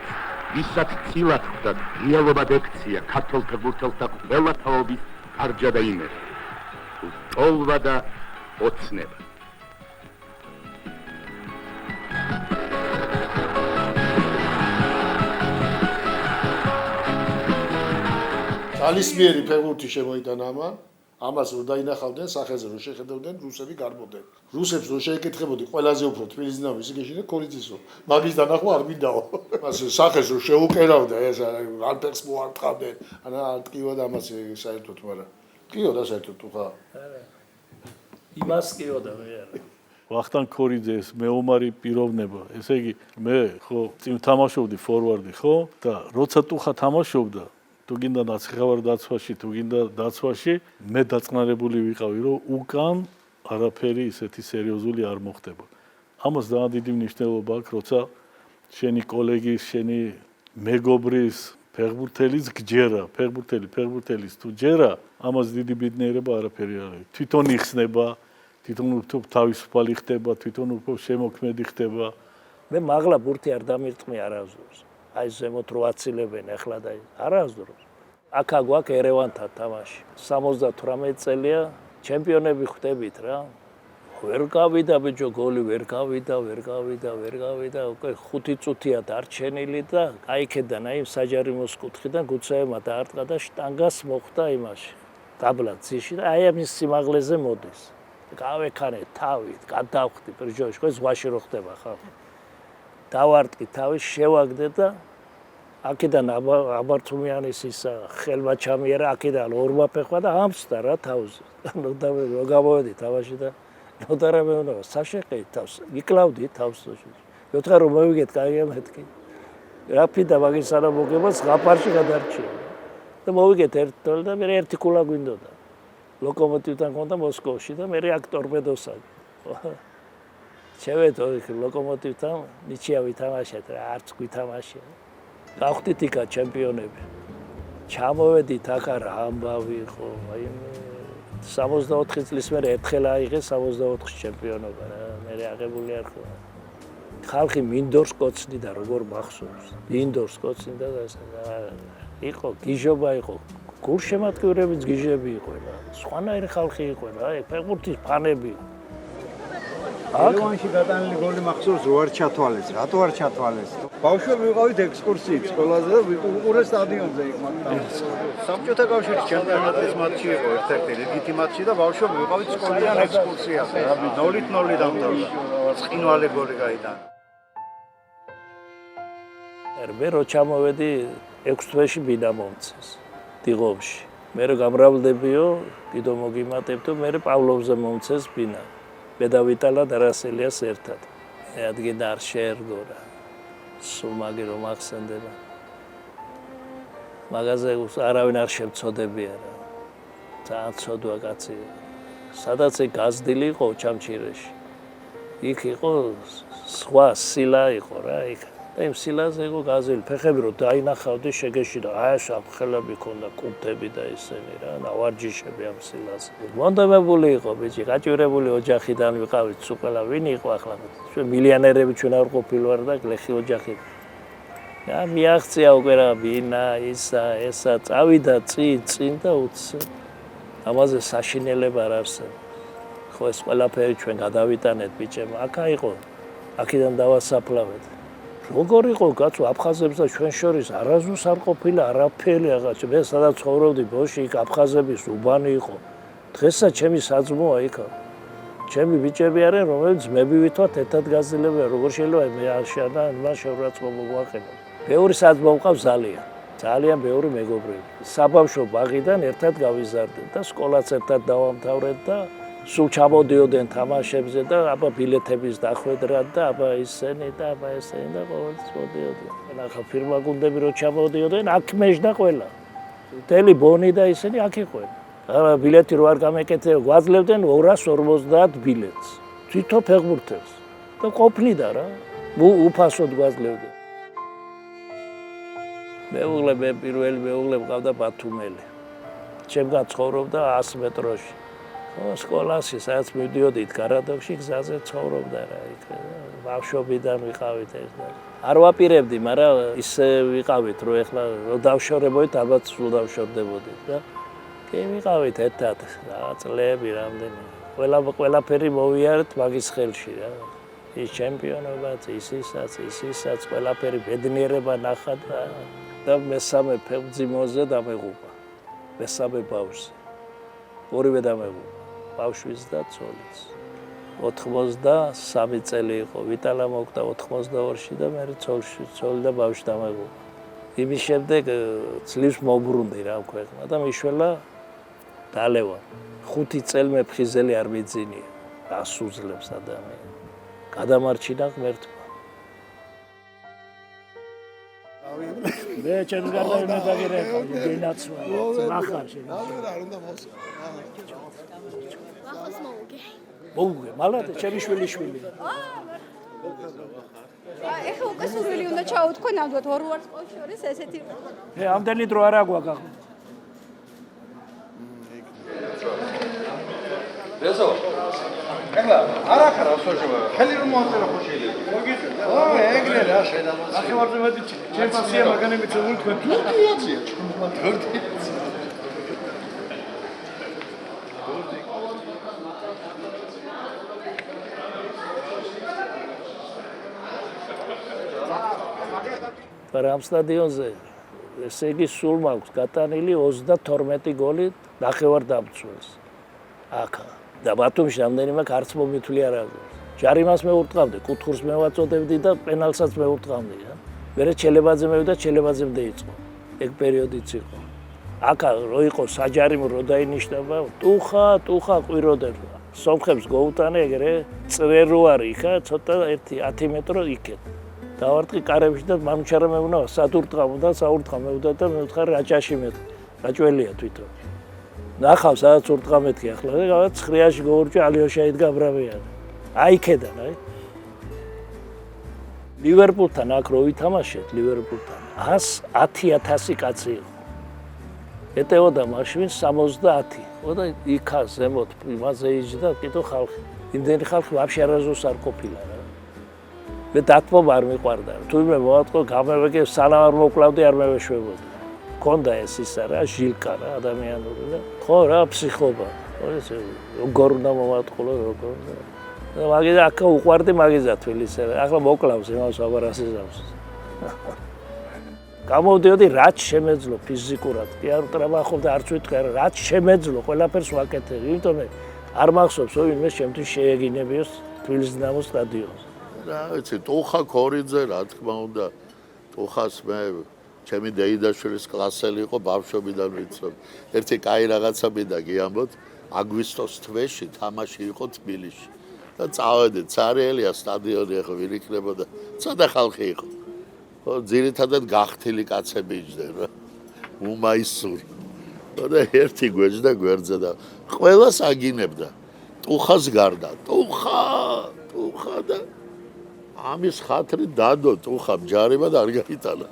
ვისაც წილად ხვდათ, რეალობად ექცია ქართულ ფეხბურთელთა ყველა თაობის კარჯა და იმედი. ტოლვა და ოცნება. ძალისმიერი ფეხბურთი შემოიტანა ამას რომ დაინახავდნენ სახეზე რომ შეხედავდნენ რუსები გარბოდნენ. რუსებს რომ შეეკითხებოდი ყველაზე უფრო თბილისიდან ვისი გეშინე კორიძისო. მაგის დანახვა არ მინდაო. მას სახეს რომ შეუკერავდა ეს არ ფეხს მოარტყავდნენ. ანა ტკივა და ამას საერთოდ მაგრამ. ტკივა და საერთოდ თუ ხა. იმას კიო და მე არა. ვახტანგ ქორიძეს მეომარი პიროვნება. ესე იგი მე ხო წინ თამაშობდი ფორვარდი ხო და როცა ტუხა თამაშობდა თუ გინდა ნაციხევარ დაცვაში თუ გინდა დაცვაში მე დაწყნარებული ვიყავი რომ უკან არაფერი ისეთი სერიოზული არ მოხდება. ამას ძალიან დიდი მნიშვნელობა აქვს როცა შენი კოლეგის, შენი მეგობრის ფეხბურთელის გჯერა, ფეხბურთელის თუ ჯერა, ამას დიდი ბედნიერება არაფერი არ არის. თვითონ იხსნება, თვითონ უფრო თავისუფალი ხდება, თვითონ უფრო შემოქმედი ხდება. მე მაღლა ბურთი არ დამირწმი არასდროს. აი ზემოთ რო აცილებენ ახლა და არასდროს. აქ აგვაქვს ერევანთან თამაში. 78 წელია ჩემპიონები ხვდებით რა. ვერ გავიდა ბიჭო გოლი, ვერ გავიდა. უკვე 5 წუთია დარჩენილი და აიქედან აი საჯარიმოს კუთხიდან გუცაემა დაარტყა და შტანგას მოხვდა იმაში. დაბლაცში და აი ამის სიმაღლეზე მოდის. გავექანე თავით, გადავხდი ბიჭო, ხო ზღვაში რო ხდება ხა. დავარტყი თავი, შევაგდე და აქედან აბართუმიანის ის ხელმა ჩამიერა, აქედან ორმა ფეხმა და ამსდა რა თავზე. ნუ და რო გამოვედი თამაში და ნუ და რა მეუბნება, საშეყით თავს, იკლავდი თავს. მეთხარ რომ მოვიგეთ კაია მეთქი. რაფიდა მაგის სანამ მოგებას ღაფარში გადარჩიე. და მოვიგეთ ერთდროულად და მე ერთი კულა გვინდოდა. ლოკომოტივთან მქონდა მოსკოვში და მე აქ ტორპედოსა. შევედო ლოკომოტივთან ნიჩია ვითამაშეთ რა, არც გვითამაშია. გავხდით იქა ჩემპიონები. ჩამოვედით აქ რა ამბავი ხო, აი 64 წლის მერე ერთხელ აიღე 64-ში ჩემპიონობა რა, მე აღებული არ ხო. ხალხი მინდორს კოცნიდა, როგორ მახსოვს. მინდორს კოცნიდა და იყო გიჟობა იყო. გულშემატკივრებიც გიჟები იყო რა. სხვანაირი ხალხი იყო რა, აი ფეხბურთის ფანები. ერევანში გატანილი გოლი მახსოვს რო არ ჩათვალეს, რატო არ ჩათვალეს? ბავშვები ვიყავით ექსკურსიით სკოლაზე და ვიყურე სტადიონზე იქ მაგ. საბჭოთა კავშირის ჩემპიონატის მატჩი იყო ერთ-ერთი რიგითი მატჩი და ბავშვები ვიყავით სკოლიდან ექსკურსიაზე. 0-0 დამთავრდა. ცხინვალე გოლი გაიტანა. მე რო ჩამოვედი 6 თვეში ბინა მომცეს დიღომში. მე რო გამრავლდებიო, კიდო მოგიმატებდო, მე პავლოვზე მომცეს ბინა. მე დავიტალა და რასელიას ერთად. ადგენ არ შეერგო რა. სულ მაგი რომ ახსენდება. მაგაზე არავინ არ შემწოდებია რა. ძალიან ცოდვა კაცი. სადაც გაზდილი იყო ჩამჩირეში. იქ იყო სხვა სილა იყო რა იქ. და იმ სილაზე იყო გაზელი. ფეხები რო დაინახავდი შეგეშიდა. აი ეს ხელები ქონდა კუნთები და ისინი რა, ნავარჯიშები ამ სილაზე. მონდომებული იყო ბიჭი, გაჭირებული ოჯახიდან ვიყავით სულ ყველა ვინ იყო ახლა. ჩვენ მილიონერები ჩვენ არ ყოფილვარ და გლეხი ოჯახი. და მიაღწია უკვე რა ბინა, ესა წავიდა წინ და უცე. ამაზე საშინელება არ არსებობს. ხო ეს ყველაფერი ჩვენ გადავიტანეთ ბიჭებმა. აქა იყო. აქედან დავასაფლავეთ. როგორ იყო კაცო აფხაზებს და ჩვენ შორის არასდროს არ ყოფილა არაფერი რაღაც. მე სადაც ცხოვრობდი ბოში, იქ აფხაზების უბანი იყო. დღესაც ჩემი საძმოა იქა. ჩემი ბიჭები არიან, რომლებიც მე ვითვათ ერთად გაზრდილებიან, როგორ შეიძლება მე აღშანა, მას შეურაცხყოფა მოაყენა. ბევრი საძმო მყავს ძალიან. ძალიან ბევრი მეგობრები. საბავშვო ბაღიდან ერთად გავიზარდეთ და სკოლაც ერთად დავამთავრეთ და სულ ჩამოდიოდნენ თამაშებზე და აბა ბილეთების დახვედრად და აბა ისენი და აბა ესენი და ყოველთვის მოდიოდნენ. ახლა ფირმა გუნდები რო ჩამოდიოდნენ, აქ მეжда ყველა. მთელი ბონი და ისინი აქ იყვნენ. ახლა ბილეთი რო არ გამეკეთე, გვაძლევდნენ 250 ბილეთს. თვითონ ფეხბურთელს და ყოფნიდა რა. უფასოდ გვაძლევდნენ. მეუღლე პირველი მეუღლე მყავდა ბათუმელი. ჩემგან ცხოვრობდა 100 მეტროში. სკოლაში, სადაც მივდიოდით გარადოქში, გზაზე ცხოვრობდა რა იქ. ბავშვობიდან ვიყავით ეს და არ ვაპირებდი, მაგრამ ისე ვიყავით, რომ ეხლა რო დავშორებოდით, ალბათ სულ დავშორდებოდით და კი ვიყავით ერთად, რაღაც წლები რამდენი. ყველაფერი მოვიარეთ მაგის ხელში რა. ის ჩემპიონობაც, ისისაც, ყველაფერი ბედნიერება ნახა და მესამე ფეხბურთზე დამეღუპა. მესამე ბავშვი. ორივე დამეღუპა. ბავშვის და ცოლის. 83 წელი იყო, ვიტალა მოკვდა 82-ში და მე ცოლი და ბავშვი დამეღუპა. იმის შემდეგ ძლივს მოbrunდი რა ქვეყნა და მიშველა დალევა. 5 წელი მე ფხიზელი არ მიძინია. ასუძლებს ადამიანს. გადამარჩინა ღმერთმა. მე ჩემს გარდა მე დაგირეკა, გენაცვა. ახლა შეიძლება. არ უნდა მოსვა. ახლა მოუგე. მოუგე, მალად ჩემი შვილი. ეხლა უკვე სურვილი უნდა ჩაუთქო ნამდვილად ორ ვარსკვლავს შორის ესეთი. ამდენი დრო არა გვაქვს. რეზო. ეხლა არ ახარა სოჟობა. ხელი რომ მოაწერა ხო შეიძლება. მოგიწევდა. ეგრე რა შეიძლება. ახევარზე მეტი ჩემპიონია მაგანები ცებული თქვენ. თურქიაცია. ამ სტადიონზე ესე იგი სულ მაქვს გატანილი 32 გოლი ნახევარდამცველს. აქ და ბათუმში რამდენიმე არც მომითვლი არ არის. ჯარიმას მე ურტყავდი, კუთხურს მე ვაწოდებდი და პენალსაც მე ურტყავდი რა. მერე ჩელებაძე მევიდა, ჩელებაძემდე იყო. ეგ პერიოდიც იყო. აქ რო იყო საჯარიმო რო დაინიშნება, ტუხა ყვიროდენ. სომხებს გოუტანე ეგრე წვერო არის იქა, ცოტა 10 მეტრო იქეთ. დავარტყი კარებში და მანუჩარა მეუნა სადურტყავ და საურტყავ მევდა და მეუთხარი რაჭაში მე რაჭველია თვითონ. ნახავ სადაც ურტყა მეთქი ახლა და რაღაც ხრიაში გოურჭი ალიოშა იდგა ბრავიანი. აიქედან აი. ლივერპულთან აქ რო ვითამაშეთ ლივერპულთან 110,000 კაცი იყო. ეტეოდა მაშინ 70. და იქა ზემოთ იმაზე იჯდა კიდო ხალხი. იმდენი ხალხი ვაფშე არაზოს არ ყოფილა რა. მე დათმობა არ მიყვარდა. თუმცა მოვატყო გამევეკე სანამ არ მოკლავდი არ მევეშვებოდი. მქონდა ეს ისა რა ჟილკა რა ადამიანური და ხო რა ფსიქობა. ეს როგორ უნდა მოვატყოლო როგორ და მაგიდა აქ უყვარდი მაგიზა თბილისზე. ახლა მოკლავს იმას აბარასიზავს. გამოვდიოდი რაც შემეძლო ფიზიკურად. კი არ ტრაბახობ და არც ვიტყვი არა რაც შემეძლო ყველაფერს ვაკეთებ. იმიტომ არ მახსოვს ვინმე შემთხვევით შეეგინებიოს თბილისის დინამოს სტადიონს. რა ვიცი, ტუხა ქორიძე რა თქმა უნდა. ტუხას მე ჩემი დეიდაშვილის კლასელი იყო ბავშვობიდან ვიცნობ. ერთი კაი რაღაცა მინდა გიამბოთ, აგვისტოს თვეში თამაში იყო თბილისში. და წავედით, ცარიელია სტადიონი ახლა ვინ იქნებოდა? ცოტა ხალხი იყო. ხო, ძირითადად გახთილი კაცები იჯდნენ რა. უმაისური. და ერთი გვეჯდა გვერდზე და ყველას აგინებდა. ტუხას გარდა. ტუხა და ამის ხათრი დადო ტუხამ ჯარიმად არ გაიტანა.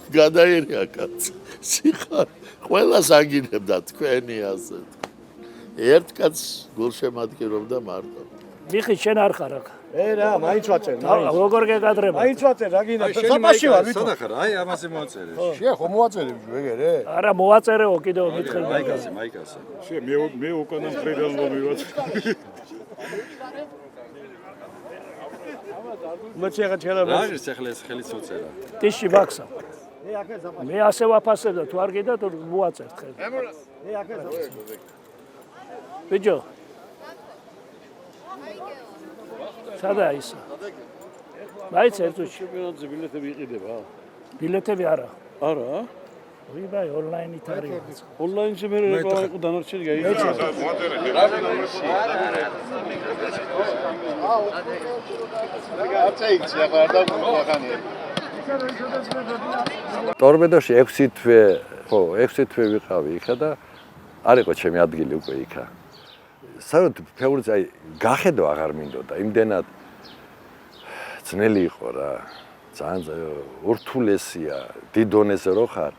გადაერია კაც. სიხარ ყველას აგინებდა თქვენი ასე. ერთ კაც გულშემატკივრობდა მარტო. მიხი შენ არ ხარ აქ. რა, მაინც ვაწერ, მაინც. როგორ გეკადრება? მაინც ვაწერ, რა გინდა? საფაში ვარ, ვითომ. სანახარ, აი ამაზე მოაწერე. შე, ხო მოაწერე ვეგერე? არა, მოაწერეო კიდევ მითხელ. მაიკასე. შე მე უკანა მხრიდან მომივაწერ. მოწე აღა ჩერა. რა არის ახლა ეს ხელიც მოწერა? ტიში ბაქსა. მე ასე ვაფასებდა თუ არ გიდა თუ მოაწერთ ხელი. მე აქე ბიჭო. სადა ის? მაიც ერთუში. ჩემპიონატზე ბილეთები იყიდება? ბილეთები არა. არა? ვიბა ონლაინით არის. ონლაინში მე რეკლამა იყო დანარჩენი გაიჩინა. ტორპედოში 6 თვე, ხო, 6 თვე ვიყავი იქა და არ იყო ჩემი ადგილი უკვე იქა. საერთოდ ფეხბურთი აი გახედო აღარ მინდოდა, იმდენად ძნელი იყო რა. ძალიან ურთულესია, დიდ დონეზე რო ხარ,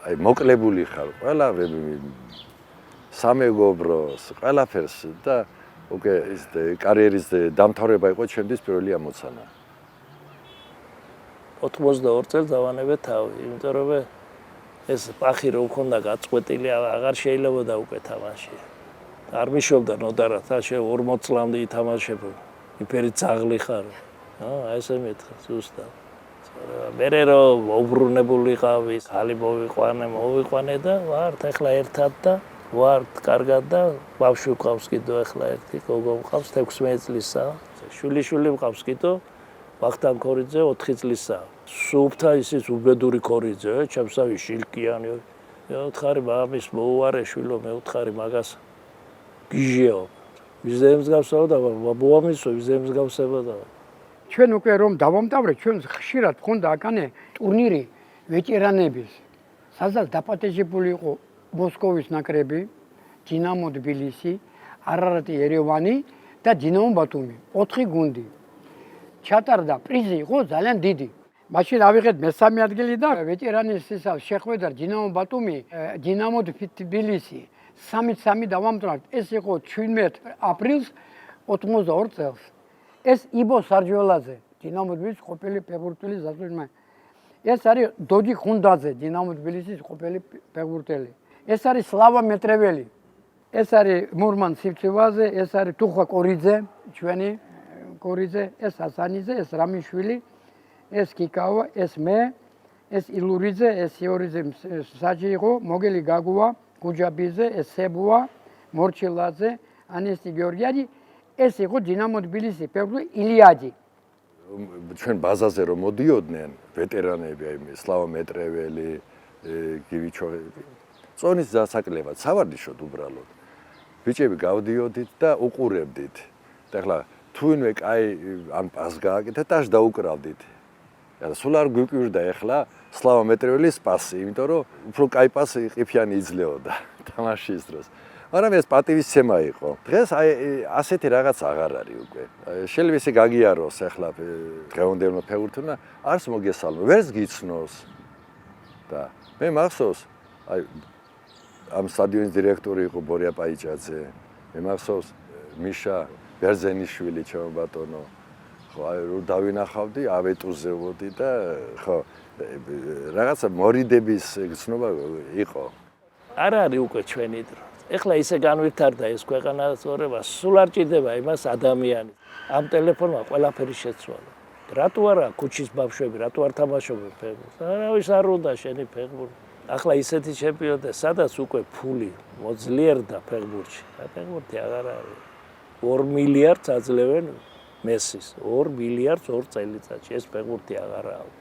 აი მოკლებული ხარ, ყველა სამეგობროს, ყველაფერს და უკვე ის კარიერის დამთავრება იყო ჩემთვის პირველი ამოცანა. 82 წელს დავანებე თავი, იმიტომ რომ ეს პახი რო მქონდა გაწყვეტილი, აღარ შეიძლებოდა უკვე თამაში. არ მიშობდა ნოდარად, ასე 40 წლამდე ითამაშებ. იმფერი ძაღლი ხარ. აი ესე მეთქა ზუსტად. მერე რომ მოუბრუნებულიყავი, ხალი მოვიყვანე და ვართ ახლა ერთად და ვართ კარგად და ბავშვი ყავს კიდო ახლა ერთი გოგო ყავს 16 წლისა. შვილი მყავს კიდო ვახტანგ ქორიძე 4 წლისა. სუფთა ისიც უბედური ქორიძე, ჩემსავი შილკიანი. მეუთხარი მამის მოუარე შვილო, მეუთხარი მაგას გიჟეო. ვიზემს გავსაო და ბაბუამისო ვიზემს გავსება და ჩვენ უკვე რომ დავამტავრეთ, ჩვენ ხშირად მქონდა აკანე ტურნირი ვეტერანების. სადაც დაპატეჟებული იყო მოსკოვის ნაკრები, დინამო თბილისი, არარატი ერევანი და დინამო ბათუმი. 4 გუნდი. ჩატარდა პრიზი იყო ძალიან დიდი. მაშინ ავიღეთ მესამე ადგილი და ვეტერანის შეხვედრა დინამო ბათუმი, დინამო თბილისი 3-3 დავამტვრეთ. ეს იყო 17 აპრილს 82 წელს. ეს იბო სარჯველაძე, დინამო თბილისის ყოფილი ფეხბურთელი ზაფხულმა. ეს არის დოდი ხუნდაძე, დინამო თბილისის ყოფილი ფეხბურთელი. ეს არის სლავა მეტრეველი. ეს არის მურმან სიფცივაძე, ეს არის თუხა კორიძე, ჩვენი კორიძე, ეს ასანიძე, ეს რამიშვილი, ეს კიკავა, ეს მე, ეს ილურიძე, ეს იორიძე საჯი იყო, მოგელი გაგუა, გუჯაბიძე, ეს სებუა, მორჩილაძე, ანესტი გეორგიანი. ეს იყო დინამო თბილისის ფეხბურთელი ილიადი. ჩვენ ბაზაზე რომ მოდიოდნენ ვეტერანები, აი სლავა მეტრეველი, გივიჩო წონის დასაკლებად სავარდიშოდ უბრალოდ. ბიჭები გავდიოდით და უყურებდით. და ახლა თუინვე კაი ამ პას გააკეთეთ და დაუკრავდით. და სულ არ გვიკვირდა ახლა სლავა მეტრეველის პასი, იმიტომ რომ უფრო კაი პასი ყიფიანი იძლეოდა თამაშის დროს. მაგრამ ეს პატივისცემა იყო. დღეს აი ასეთი რაღაც აღარ არის უკვე. შეიძლება ისე გაგიაროს ახლა დღევანდელმა ფეხბურთელმა არც მოგესალმო, ვერც გიცნოს. და მე მახსოვს აი ამ სტადიონის დირექტორი იყო ბორია პაიჭაძე. მე მახსოვს მიშა ბერძენიშვილი ჩემო ბატონო. ხო აი რო დავინახავდი, ავეტუზებოდი და ხო რაღაცა მორიდების გზნობა იყო. არ არის უკვე ჩვენი დრო. ეხლა ისე განვითარდა ეს ქვეყანა, სწორება სულ არ ჭირდება იმას ადამიანი. ამ ტელეფონმა ყველაფერი შეცვალა. რატო არა ქუჩის ბავშვები, რატო არ თამაშობენ ფეხბურთს? არავის არ უნდა შენი ფეხბურთი. ახლა ისეთი ჩემპიონატი, სადაც უკვე ფული მოძლიერდა ფეხბურთში. ფეხბურთი აღარ არის. 2 მილიარდს აძლევენ მესის. 2 მილიარდს 2 წელიწადში. ეს ფეხბურთი აღარ არის.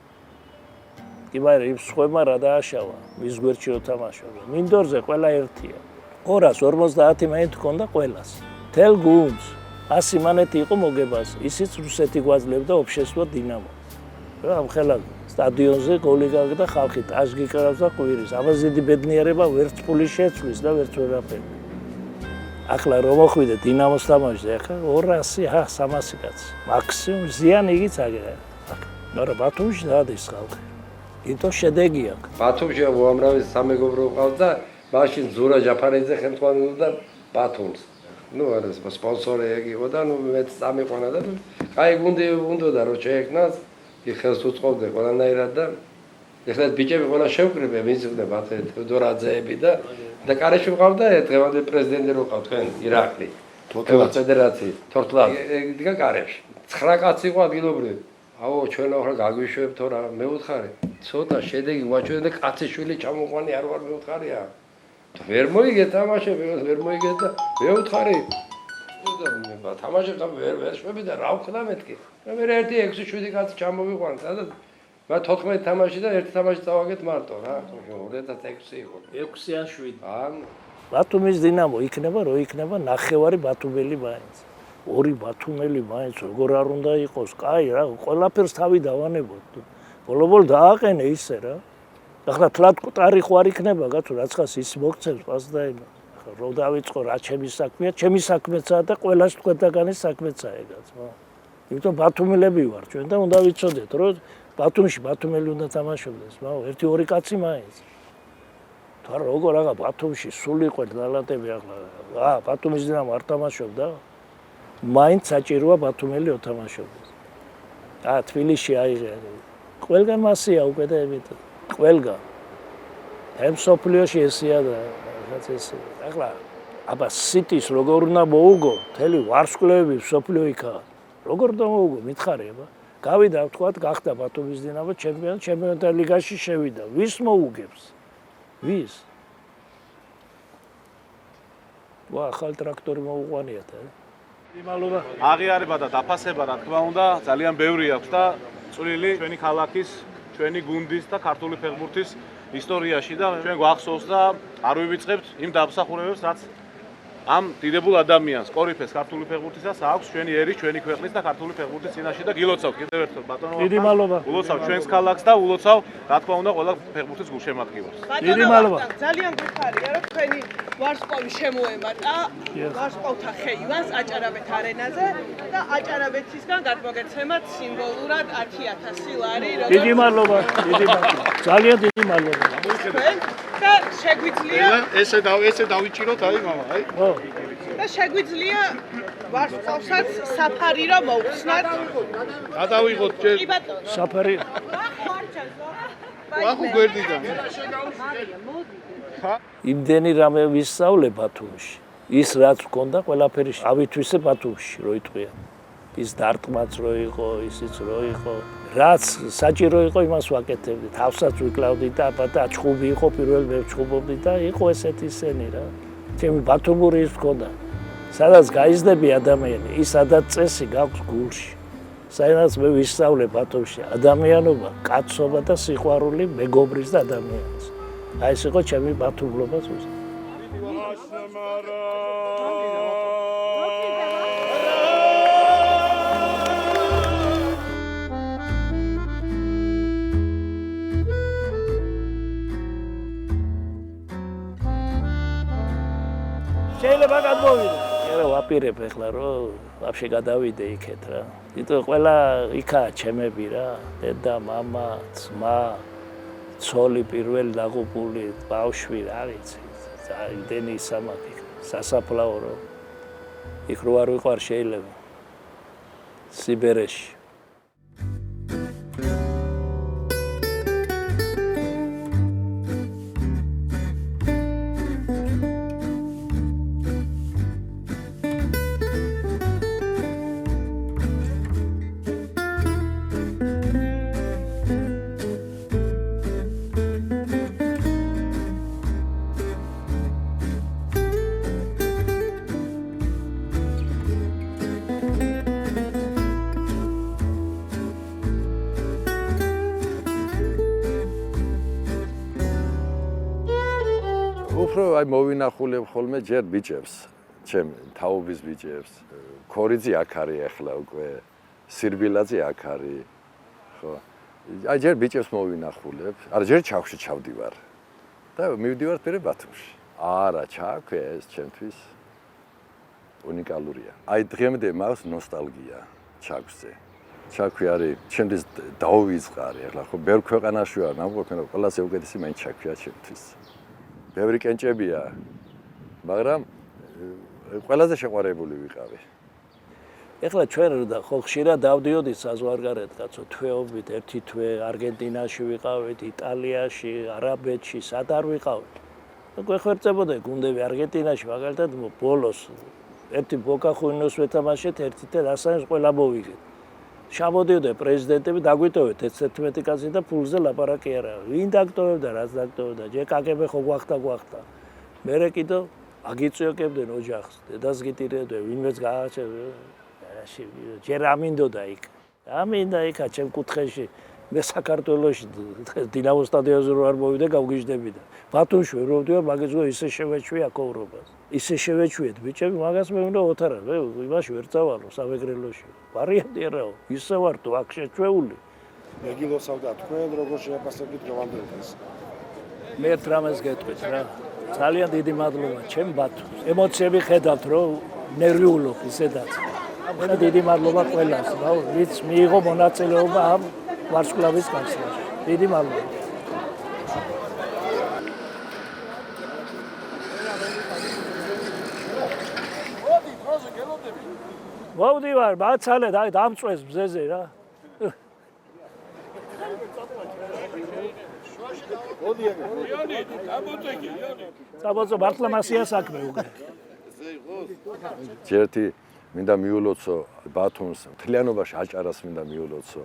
კი მაგრამ იმ სხვებმა რა დააშავა? მის გვერდში უთამაშობენ. მინდორზე ყველა ერთია. 250 მაინც ჰქონდა ყველას. თელ გუნდს 100 მანეთი იყო მოგებას. ისიც რუსეთი გვაძლევდა ოფშესვა დინამო. ამ ხელა სტადიონზე გოლი გაგდა ხალხი ტაშ გიკრავს და ყვირის. ამაზე დიდი ბედნიერება ვერც ფული შეცვლის და ვერც ვერაფერი. ახლა რომ მოხვიდე დინამოს თამაშზე, ახლა 200, 300 კაცი. მაქსიმუმ ზიანი იგიც აგერა. მაგრამ ბათუმში დადის ხალხი. იმიტომ შედეგი აქვს. ბათუმში უამრავი სამეგობრო ყავს და მაშინ ზურა ჯაფარიძე ხელმძღვანელობდა ბათუმს. ნუ არის სპონსორი იყო და ნუ მეც წამიყვანა და კაი გუნდი უნდოდა რომ შეექმნას, კი ხელს უწყობდა ყველანაირად და ეხლა ბიჭები ყველა შევკრიბე, მიზნდება თედორაძეები და კარეში ვყავდა დღევანდელი პრეზიდენტი რო ყავ თქვენ ირაკლი. თოთლაც ფედერაციის თორთლაც დგა კარეში. 9 კაცი იყო ადგილობრივი. აო ჩვენ ახლა გაგვიშვებ თორა მე უთხარი. ცოტა შედეგი ვაჩვენე და კაცი შვილი ჩამოყვანი არ ვარ მე უთხარია. ვერ მოიგე თამაშები, ვერ მოიგე და მეუთხარი. და თამაშებს ვერ შვები და რა ვქნა მეთქი. მე 1-6-7 კაცი ჩამოვიყვანე, სადაც მე 14 თამაში და ერთი თამაში წავაგეთ მარტო რა. 2006 იყო. 6 ან 7. ანუ ბათუმის დინამო იქნება, რო იქნება ნახევარი ბათუმელი მაინც. ორი ბათუმელი მაინც როგორ არ უნდა იყოს. კაი რა, ყველაფერს თავი დავანებოთ. ბოლო-ბოლო დააყენე ისე რა. ახლა თლად ტარიხი არ იქნება, გათო რაცხას ის მოგცემს პასდაება. ახლა რო დავიწყო რა ჩემი საქმეა, ჩემი საქმეცაა და ყველას თქვენთაგანის საქმეცაა ეგაც, ხო? იმიტომ ბათუმელები ვარ ჩვენ და უნდა ვიცოდეთ, რომ ბათუმში ბათუმელი უნდა თამაშობდეს, ხო? 1-2 კაცი მაინც. თუ არა როგორ აღა ბათუმში სულ იყვეთ დალატები ახლა. ბათუმის დინამო არ თამაშობდა. მაინც საჭიროა ბათუმელი ოთამაშობდეს. თბილისში აიღე. ყველგან მასია უკვე და ემით. ყველგან. მსოფლიოში ესია და რაღაც ესე. ახლა აბა სიტის როგორ უნდა მოუგო, მთელი ვარსკვლავები მსოფლიო იქაა. როგორ უნდა მოუგო, მითხარი აბა. გავიდა თქვათ, გახდა ბათუმის დინამო ჩემპიონი, ჩემპიონთა ლიგაში შევიდა. ვის მოუგებს? ვის? ახალ ტრაქტორი მოუყვანიათ, მადლობა. აღიარება და დაფასება რა თქმა უნდა ძალიან ბევრი აქვს და წვლილი ჩვენი ქალაქის, ჩვენი გუნდის და ქართული ფეხბურთის ისტორიაში და ჩვენ გვახსოვს და არ ვივიწყებთ იმ დამსახურებებს, რაც ამ დიდებულ ადამიანს, კორიფეს ქართული ფეხბურთისას აქვს ჩვენი ერის, ჩვენი ქვეყნის და ქართული ფეხბურთის წინაშე და გილოცავ კიდევ ერთხელ ბატონო. დიდი მადლობა. ულოცავ ჩვენს ქალაქს და ულოცავ რა თქმა უნდა ყველა ფეხბურთის გულშემატკივარს. დიდი მადლობა. ძალიან გვიხარია რომ თქვენი ვარსკვლავი შემოემატა ვარსკვლავთა ხეივანს აჭარაბეთ არენაზე და აჭარაბეთისგან გადმოგეცემათ სიმბოლურად 10,000 ლარი. დიდი მადლობა. დიდი მადლობა. ძალიან დიდი მადლობა. და შეგვიძლია ესე დავიჭიროთ აი მამა, აი. და შეგვიძლია ვარსკვლავსაც საფარი რა მოუხსნათ. გადავიღოთ ჯერ საფარი. ვახუ გვერდიდან. იმდენი რამე ვისწავლე ბათუმში. ის რაც მქონდა ყველაფერი ავითვისე ბათუმში რო იტყვია. ის დარტყმაც რო იყო, ისიც რო იყო. რაც საჭირო იყო იმას ვაკეთებდი. თავსაც ვიკლავდი და აბა ჩხუბი იყო პირველ მე ვჩხუბობდი და იყო ესეთი სცენი რა. ჩემი ბათუმური ის მქონდა. სადაც გაიზრდები ადამიანი, ის სადაც წესი გაქვს გულში. საერთოდ მე ვისწავლე ბათუმში ადამიანობა, კაცობა და სიყვარული მეგობრის და ადამიანის. აი ეს იყო ჩემი ბათუმლობა ზუსტად. შეიძლება გადმოვიდე. მე ვაპირებ ახლა რომ ვაფშე გადავიდე იქეთ რა. იმიტომ ყველა იქაა ჩემები რა. დედა, მამა, ძმა, ცოლი პირველი დაღუპული, ბავშვი რა ვიცი. ძალიან სამაკი. სასაფლაო რო. იქ რო არ ვიყარ შეიძლება. სიბერეში. უფრო აი მოვინახულებ ხოლმე ჯერ ბიჭებს, ჩემ თაობის ბიჭებს. ქორიძე აქ არის ახლა უკვე, სირბილაძე აქ არის. ხო. აი ჯერ ბიჭებს მოვინახულებ. არა ჯერ ჩაქვში ჩავდივარ. და მივდივარ ფერე ბათუმში. არა, ჩაქვე ეს ჩემთვის უნიკალურია. აი დღემდე მაქვს ნოსტალგია ჩაქვზე. ჩაქვი არის ჩემთვის დაუვიწყარი. ახლა ხო ბევრ ქვეყანაში ვარ, ნამყოფენ რომ ყველაზე უკეთესი მაინც ჩაქვია ჩემთვის. ბევრი კენჭებია, მაგრამ ყველაზე შეყვარებული ვიყავი. ეხლა ჩვენ ხო ხშირად დავდიოდით საზღვარგარეთ, კაცო, თვეობით, ერთი თვე არგენტინაში ვიყავით, იტალიაში, არაბეთში, სად არ ვიყავით. და გვეხვერწებოდა გუნდები არგენტინაში, მაგალითად ბოლოს ერთი ბოკა ხუნინოს ვეთამაშეთ, ერთი და დასაინს ყველა მოვიგეთ. შამოდიოდა პრეზიდენტები დაგვიტოვეთ 11 კაცი და ფულზე ლაპარაკი არა. ვინ დაგტოვებდა, რაც დაგტოვებდა, ჯერ კაგები ხო გვახტა. მერე კიდო აგიწვიოკებდნენ ოჯახს, დედას გიტირებდნენ, ვინმეც გააჩერდა. ჯერ ამინდოდა იქ. ამინდა იქა ჩემ კუთხეში. მე საქართველოში დინამოს სტადიონზე რო არ მოვიდე, გავგიჟდები და ბათუმში ვერ მოვდივარ, მაგას გო ისე შევეჩვია კოვრობას. ისე შევეჩვიეთ ბიჭები, მაგას მე უნდა ოთარა, მე იმაში ვერ წავალო სამეგრელოში. ვარიანტი არაო, ისე ვარ თუ აქ შეჩვეული. მე გილოცავდა თქვენ როგორ შეაფასებთ დღევანდელ დღეს. მე ერთ რამეს გეტყვით რა. ძალიან დიდი მადლობა ჩემ ბათუმს. ემოციები ხედავთ რომ ნერვიულობ ისედაც. მე დიდი მადლობა ყველას, რა, ვინც მიიღო მონაწილეობა ამ ვარსკვლავის განხილვაში. დიდი მადლობა. მოვდივარ, მაცალე, დამწვეს მზეზე რა. საბოცო მართლა მასია საქმე უკვე. ჯერთი მინდა მიულოცო ბათუმს, მთლიანობაში აჭარას მინდა მიულოცო.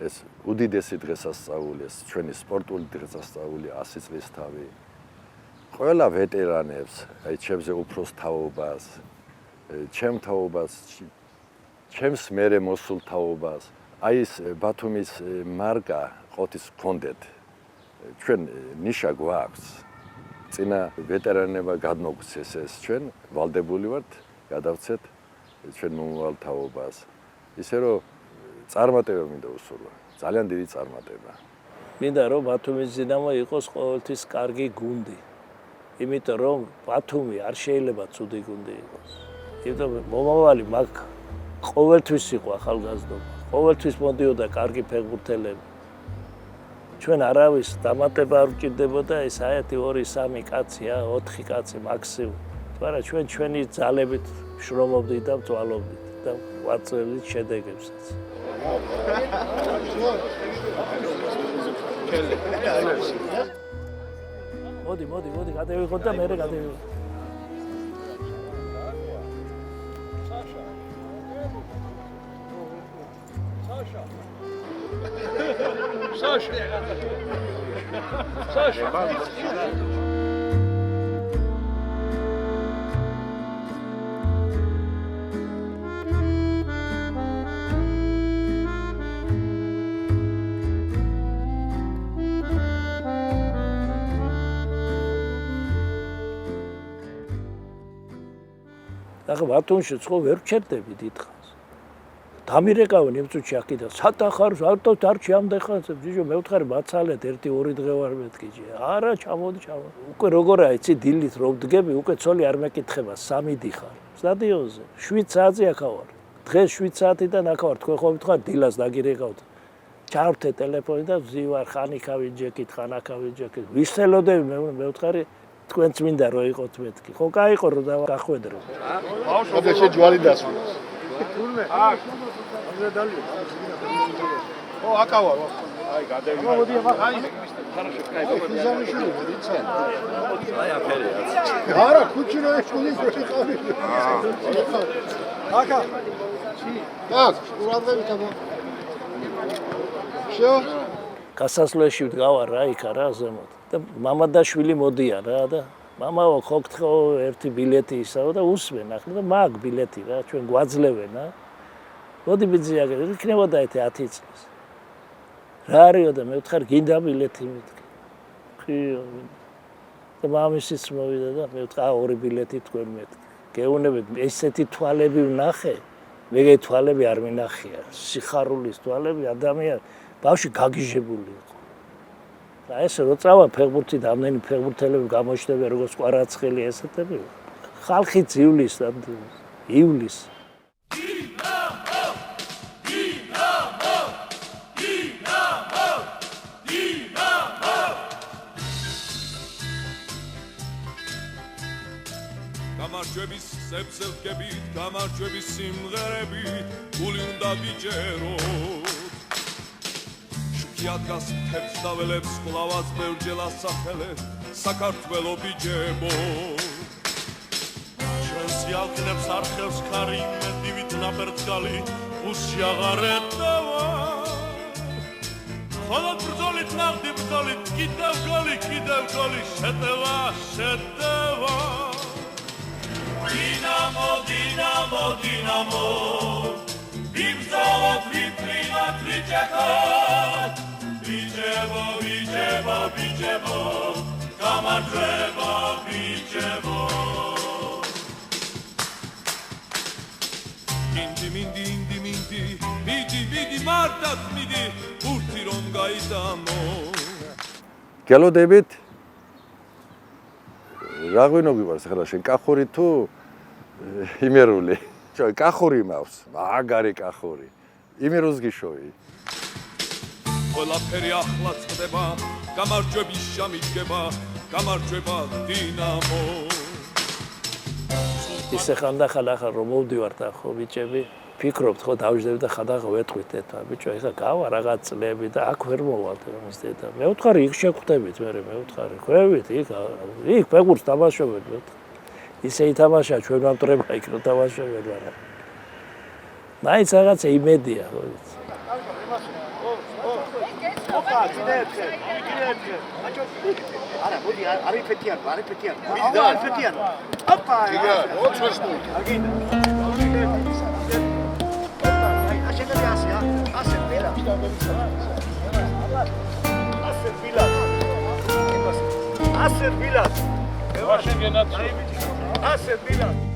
ეს უდიდესი დღესასწაული, ეს ჩვენი სპორტული დღესასწაული 100 წლის თავი. ყველა ვეტერანებს, აი ჩემზე უფროს თაობას, ჩემ თაობას, ჩემს მერე მოსულ თაობას, აი ეს ბათუმის მარკა ყოთის გქონდეთ. ჩვენ ნიშა გვაქვს. წინა ვეტერანებმა გადმოგვცეს ეს ჩვენ ვალდებული ვართ, გადავცეთ ჩვენ მომავალ თაობას. ისე რომ წარმატება მინდა უსურვა. ძალიან დიდი წარმატება. მინდა რომ ბათუმის დინამო იყოს ყოველთვის კარგი გუნდი. იმიტომ რომ ბათუმი არ შეიძლება ცუდი გუნდი იყოს. იმიტომ მომავალი მაგ ყოველთვის იყო ახალგაზრდობა. ყოველთვის მოდიოდა კარგი ფეხბურთელები. ჩვენ არავის დამატება არ ვჭირდებოდა, ეს 1, 2, 3 კაცია, 4 კაცი მაქსიმუმ. მაგრამ ჩვენ ჩვენი ძალებით შრომობდით და ვწვალობდით და ვაწევდით შედეგებსაც. მოდი, გადავიღოთ და მერე გადავიღოთ. Sasha. ახლა ბათუმში ხო ვერ ვჩერდები დიდხანს. დამირეკავენ იმ წუთში აქედან სატახარ ავტოთ არ ჩამდეხანს ჯიჯო მე ვთხარი მაცალეთ 1-2 დღე ვარ მეთქიჯი არა ჩამოდი უკვე როგორ აიცი დილით რო ვდგები უკვე ცოლი არ მეკითხება 3 დიხარ სტადიონზე 7 საათზე აქ ვარ დღეს 7 საათიდან აქ ვარ თქვენ ხომ თქვა დილას დაგირეკავთ ჩავრთე ტელეფონი და ვზივარ ხან იქავი ჯეკით ხან აქავი ჯეკით ვისელოდები მე ვთხარი თქვენც მინდა რომ იყოთ მეთქი ხო кайყო რომ დაახვედრო ბავშვობა შეჯვარი დასვი თურმე აქ ამზე დალი ო აკავა აი გადავიდა მოდი აი хорошо кайფ ზამიშვილი მოდიცენ აი აფერია არა ქუჩირო ეშკულის ვიყავი აკა так ყურადღებით აბა შო გასასვლელში ვდგავარ რა იქ რა ზემოთ და მამა და შვილი მოდიან რა და მამაო ხო გთხო ერთი ბილეთი ისაო და უსმენ ახლა და მაგ ბილეთი რა ჩვენ გვაძლევენ რა მოდი ბიძია იქნებოდა ეთე 10 წლის რა არისო და მე ვთხარ გინდა ბილეთი მეთქი ხიო და მამისიც მოვიდა და მე ვთხარ 2 ბილეთი თქვენ მეთქი გეუნებით ესეთი თვალები ვნახე მე თვალები არ მინახია სიხარულის თვალები ადამიანი ბავში გაგიჟებული იყო და ეს რო წავა ფეხბურთი და ამდენი ფეხბურთელები გამოჩნდება როგორც კვარაცხელი ესეთები ხალხი ძივლის და ივლის გამარჯვების სებზე ვდგებით გამარჯვების სიმღერები გული უნდა გიჯეროთ იადგას თებს და ველებს ყლავას ბევრჯერ ასახელე საქართველო ბიჯებო ჩვენს იალქნებს არხევს ხარი იმედივით ნაბერძგალი უსიაღარეთავა მხოლოდ ბრძოლით ნახდი ბრძოლით კიდევ გოლი შეტევა დინამო დინამო დინამო ვიბრძოლოთ ვიფრინოთ ვიჭეხოთ ვიჭებო გამარჯვება ვიჭებო მიდი მარტად მიდი ურთი რომ გაიტამო გელოდებით რა ღვინო გიყვარს ახლა შენ კახური თუ იმერული კახური მაქვს მაგარი კახური იმეროს გიშოვი ყველაფერი ახლა წდება გამარჯვების შამიდგება გამარჯვება დინამო ისე ხანდახან ახლა რომ მოვდივართ ახო ბიჭები ფიქრობთ ხო დავждები და ხანდახან ვეთქვით ეთვა ბიჭო ეხლა გავა რაღაც წლები და აქ ვერ მოვალთ რომის დედა მე ვთხარი იქ შეგხვდებით მე ვთხარი ხვევით იქ ფეგურს თამაშობთ ისე ითამაშა ჩვენ ვამტრება იქ რომ თამაშობთ მაგრამ მაინც რაღაცა იმედია ხო არა მოდი არ იფეთიან ოპა ოცხოს აგინდა ასეთ ბილად